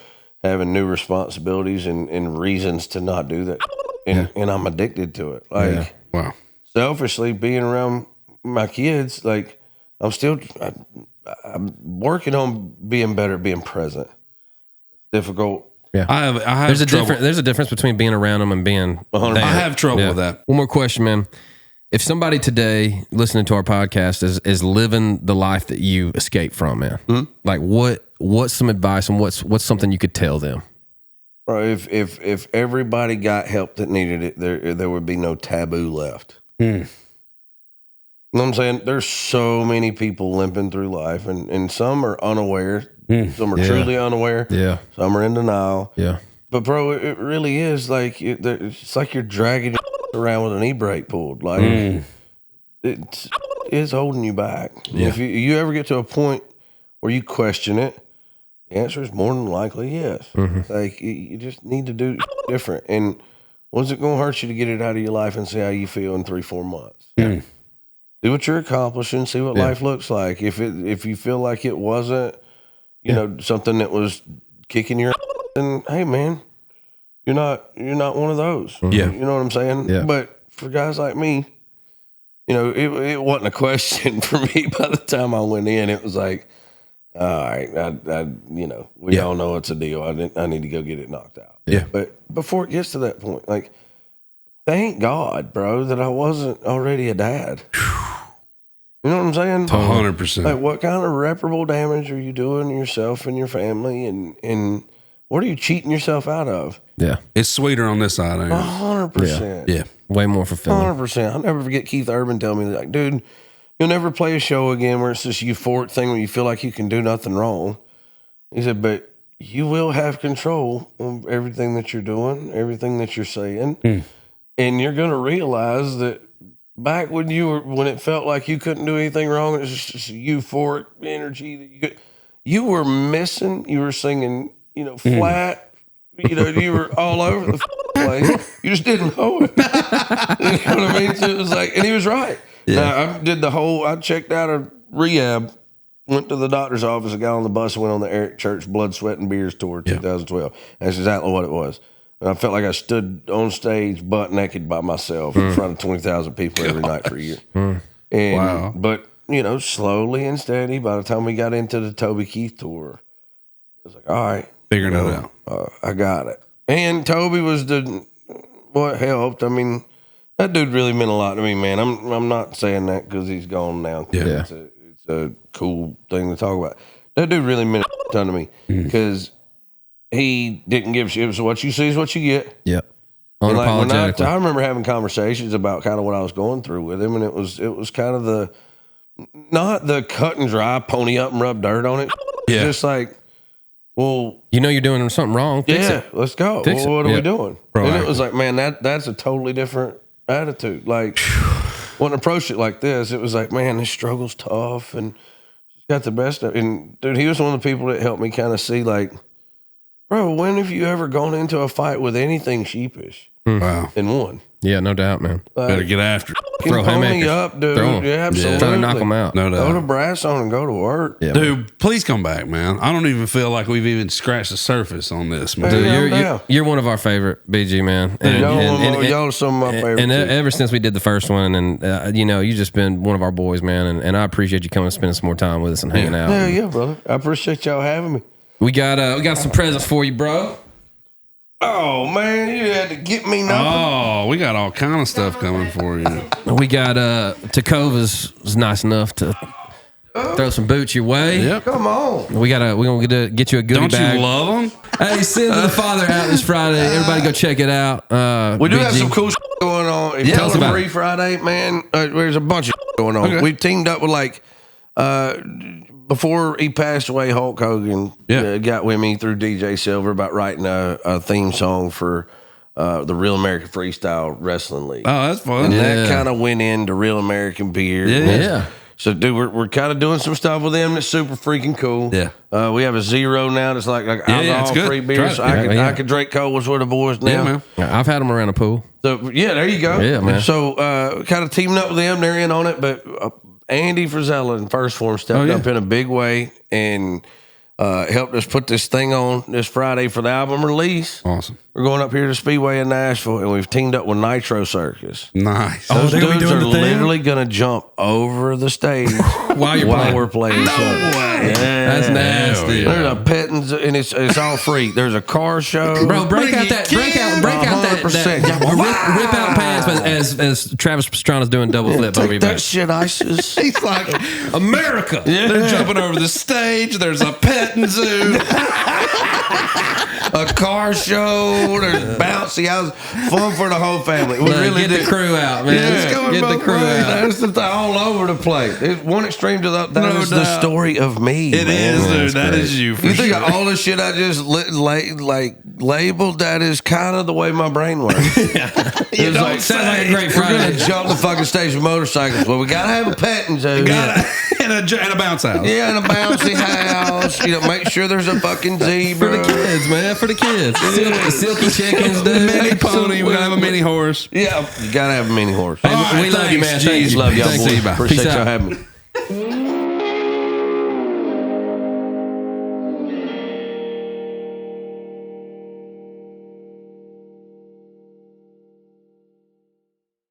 having new responsibilities and reasons to not do that. And I'm addicted to it. Like, wow. Selfishly being around my kids, like I'm working on being better, being present. Difficult. Yeah, I have. There's a difference between being around them and being. I have trouble with that. One more question, man. If somebody today listening to our podcast is living the life that you escaped from, man, like what's some advice and what's something you could tell them? Right. If everybody got help that needed it, there would be no taboo left. You know what I'm saying? There's so many people limping through life, and some are unaware. Some are truly unaware. Yeah. Some are in denial. Yeah. But bro, it really is like it's like you're dragging around with an e-brake pulled. Like it's holding you back. Yeah. If you ever get to a point where you question it, the answer is more than likely yes. Like you just need to do different. And what's it going to hurt you to get it out of your life and see how you feel in 3-4 months? See what you're accomplishing. See what life looks like. If you feel like it wasn't, something that was kicking your, then hey man, you're not one of those. Yeah, you know what I'm saying. Yeah. But for guys like me, it wasn't a question for me. By the time I went in, it was like, all right, we all know it's a deal. I need to go get it knocked out. Yeah. But before it gets to that point, like, thank God, bro, that I wasn't already a dad. You know what I'm saying? 100%. Like, what kind of irreparable damage are you doing to yourself and your family, and what are you cheating yourself out of? Yeah, it's sweeter on this side. 100%. Yeah, way more fulfilling. 100%. I'll never forget Keith Urban telling me, like, dude, you'll never play a show again where it's this euphoric thing where you feel like you can do nothing wrong. He said, but you will have control of everything that you're doing, everything that you're saying, and you're going to realize that back when it felt like you couldn't do anything wrong, it was just this euphoric energy that you were missing. You were singing, flat. You were all over the place. You just didn't know it. You know what I mean? So it was like, and he was right. Yeah. Now, I checked out of rehab, went to the doctor's office, I got on the bus and went on the Eric Church Blood, Sweat, and Beers tour 2012. That's exactly what it was. And I felt like I stood on stage butt naked by myself in front of 20,000 people every night for a year. And, but, slowly and steady, by the time we got into the Toby Keith tour, I was like, all right. Figuring it out. I got it. And Toby was what helped. I mean, that dude really meant a lot to me, man. I'm not saying that because he's gone now. Yeah. It's a cool thing to talk about. That dude really meant a ton to me because he didn't give a shit. So what you see is what you get. Yep. Unapologetically. I remember having conversations about kind of what I was going through with him, and it was kind of not the cut and dry pony up and rub dirt on it. Yeah. Just like, well, you're doing something wrong. Fix it. Let's go. Fix what it. are we doing? And it was like, man, that's a totally different attitude. Like, when I approached it like this, it was like, man, this struggle's tough, and got the best of it. And dude, he was one of the people that helped me kind of see, like, bro, when have you ever gone into a fight with anything sheepish and won? Yeah, no doubt, man. Better get after it. Throw haymakers up, dude. Yeah, absolutely. Try to knock them out. No doubt. Throw the brass on and go to work. Yeah, dude, please come back, man. I don't even feel like we've even scratched the surface on this, man. Dude, you're one of our favorite, BG, man. And, y'all are some of my favorites. And ever since we did the first one, and you've just been one of our boys, man. And I appreciate you coming and spending some more time with us and hanging out. Yeah, brother. I appreciate y'all having me. We got some presents for you, bro. Oh man, you had to get me nothing. Oh, we got all kind of stuff coming for you. We got Takova's was nice enough to throw some boots your way. Yep. Come on. We're gonna get you a goodie bag. Don't you love them? Hey, send the Father out this Friday. Everybody go check it out. We do have some cool going on. If tell us about Free Friday, man. There's a bunch of going on. Okay. We teamed up with before he passed away, Hulk Hogan got with me through DJ Silver about writing a theme song for the Real American Freestyle Wrestling League. Oh, that's fun. And that kind of went into Real American Beer. Yeah. So, dude, we're kind of doing some stuff with them that's super freaking cool. Yeah. We have a zero now that's like alcohol-free beer. Try it. So I can drink Colas with the boys now. Yeah, man. I've had them around the pool. So, yeah, there you go. Yeah, man. So, kind of teaming up with them. They're in on it. But Andy Frizella in First Form stepped up in a big way and helped us put this thing on this Friday for the album release. Awesome. We're going up here to Speedway in Nashville, and we've teamed up with Nitro Circus. Nice. Those they're gonna be dudes doing are the thing? literally going to jump over the stage While we're playing. No way. Yeah. That's nasty. There's a petting, and it's all free. There's a car show. Bro, break out that 100%. rip out pants as Travis Pastrana's doing double flip over your Take back. that shit, ISIS. He's like, America. they're jumping over the stage. There's a petting zoo. A car show. There's bouncy houses. Fun for the whole family. We really Get the crew out, man. Get the crew out. There's all over the place. There's one extreme to that. That is the story of me. It man. is, dude. That is you. For You think sure. of all the shit I just labeled? That is kind of the way my brain works. It's don't Sounds like a great we're gonna Friday. jump the fucking stage with motorcycles. Well, we gotta have a petting zoo. and a bounce house. Yeah, and a bouncy house. You know, make sure there's a fucking For zebra. the kids, man. For the kids. Silky chickens, dude. Mini pony. We're gonna have a mini horse. Yeah, you gotta have a mini horse. Hey, All right, we love you, man. thanks, Thank G's. you. Love y'all, Thanks. boys. See you. Bye. Appreciate Peace y'all out. having me.